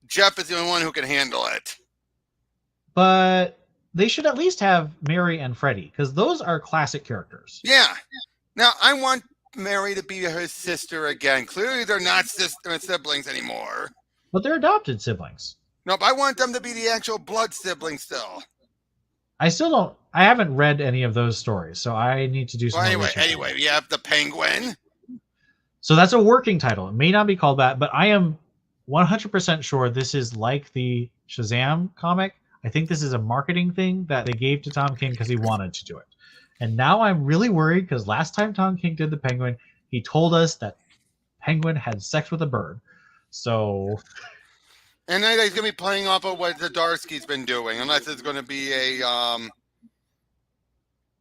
Jeff is the only one who can handle it. But they should at least have Mary and Freddy because those are classic characters. Yeah. Now I want Mary to be her sister again. Clearly, they're not siblings anymore. But they're adopted siblings. No, but I want them to be the actual blood siblings still. I still don't. I haven't read any of those stories, so I need to do some. Well, anyway, we have the Penguin. So that's a working title. It may not be called that, but I am 100% sure this is like the Shazam comic. I think this is a marketing thing that they gave to Tom King because he wanted to do it. And now I'm really worried because last time Tom King did the Penguin, he told us that Penguin had sex with a bird. So. And then he's going to be playing off of what Zdarsky's been doing, unless it's going to be a.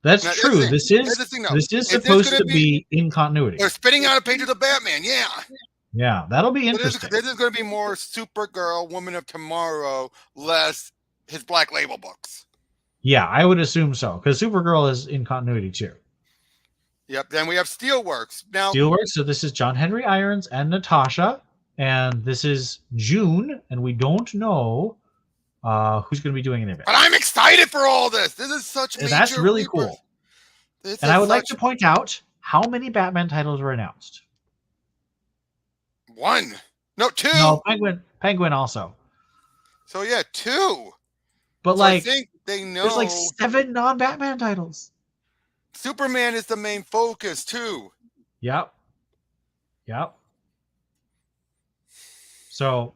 That's true. This is supposed to be in continuity. They're spitting out a page of the Batman, yeah. Yeah, that'll be interesting. This is going to be more Supergirl, Woman of Tomorrow, less his Black Label books. Yeah, I would assume so, because Supergirl is in continuity too. Yep, then we have Steelworks. Now Steelworks, so this is John Henry Irons and Natasha, and this is June, and we don't know who's going to be doing any of it. But I'm excited for all this. This is such major That's really cool. And I would like to point out how many Batman titles were announced. 1. No, 2. No, Penguin also. So yeah, 2. But so like, I think they know there's like 7 non-Batman titles. Superman is the main focus too. Yep. So,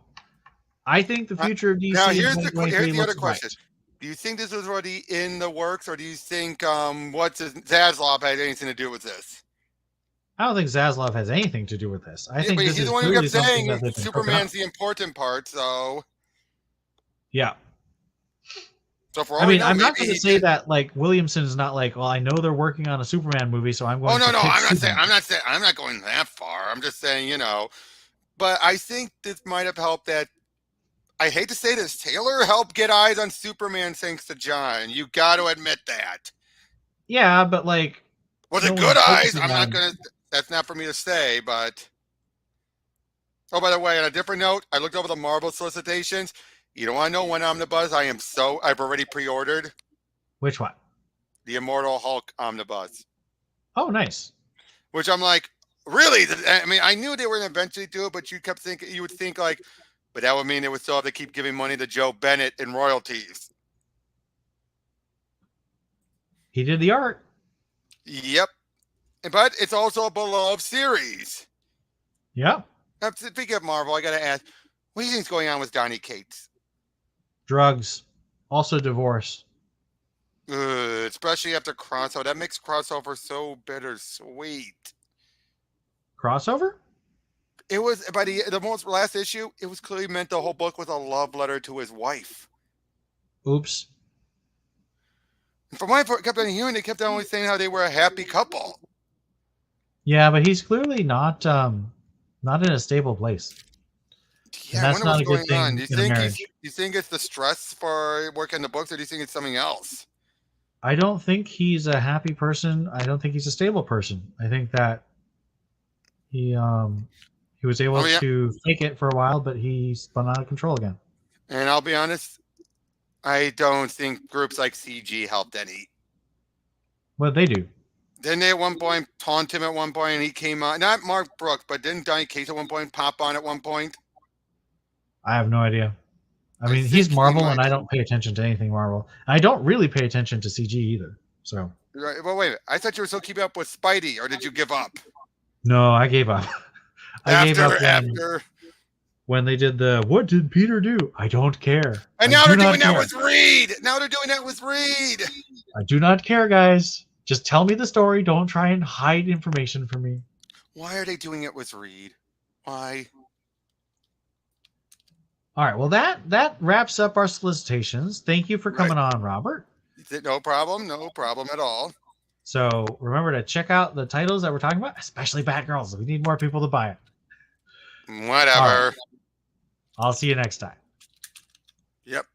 I think the future of DC. Now here's the other question: right. Do you think this was already in the works, or do you think Zaslav had anything to do with this? I don't think Zaslav has anything to do with this. I think this he's is the one who kept saying that Superman's the important part. So yeah. So for all I'm not going to say that like Williamson is not like, well, I know they're working on a Superman movie, so I'm going. Oh no, I'm not going that far. I'm just saying, but I think this might have helped that. I hate to say this, Taylor helped get eyes on Superman thanks to John. You got to admit that. Yeah, but like, was it good eyes? I'm not gonna. That's not for me to say, but. Oh, by the way, on a different note, I looked over the Marvel solicitations. You don't want to know when Omnibus? I've already pre-ordered. Which one? The Immortal Hulk Omnibus. Oh, nice. Which I'm like, really? I mean, I knew they were going to eventually do it, but you would think like, but that would mean they would still have to keep giving money to Joe Bennett in royalties. He did the art. Yep. but it's also a beloved series. Yep. Now, speaking of Marvel, I got to ask, what do you think's going on with Donny Cates? Drugs. Also divorce. Especially after crossover. That makes crossover so bittersweet. Crossover? It was by the most last issue. It was clearly meant the whole book was a love letter to his wife. Oops. And from what I kept on hearing, they kept on always saying how they were a happy couple. Yeah, but he's clearly not in a stable place. Yeah, And I that's wonder not what's a good going on. thing Do you in a think marriage. it's the stress for working the books, or do you think it's something else? I don't think he's a happy person. I don't think he's a stable person. I think that he was able Oh yeah, to fake it for a while, but he spun out of control again. and I'll be honest, I don't think groups like CG helped any. What did they do? Didn't they at one point taunt him at one point and he came on? Not Mark Brooks, but didn't Donny Cates at one point pop on at one point? I have no idea. I I mean, he's think he Marvel, and might. I don't pay attention to anything Marvel. And I don't really pay attention to CG either. So Right. Well, wait a minute. I thought you were still keeping up with Spidey, or did you give up? no, I gave up. I gave up After. when they did the "What did Peter do?" I don't care. And I now do they're not doing that care. with Reed. Now they're doing that with Reed. I do not care, guys. Just tell me the story. Don't try and hide information from me. Why are they doing it with Reed? Why? All right. Well, that wraps up our solicitations. Thank you for coming on, Robert. No problem. No problem at all. So remember to check out the titles that we're talking about, especially Batgirls. We need more people to buy it. Whatever. I'll see you next time. Yep.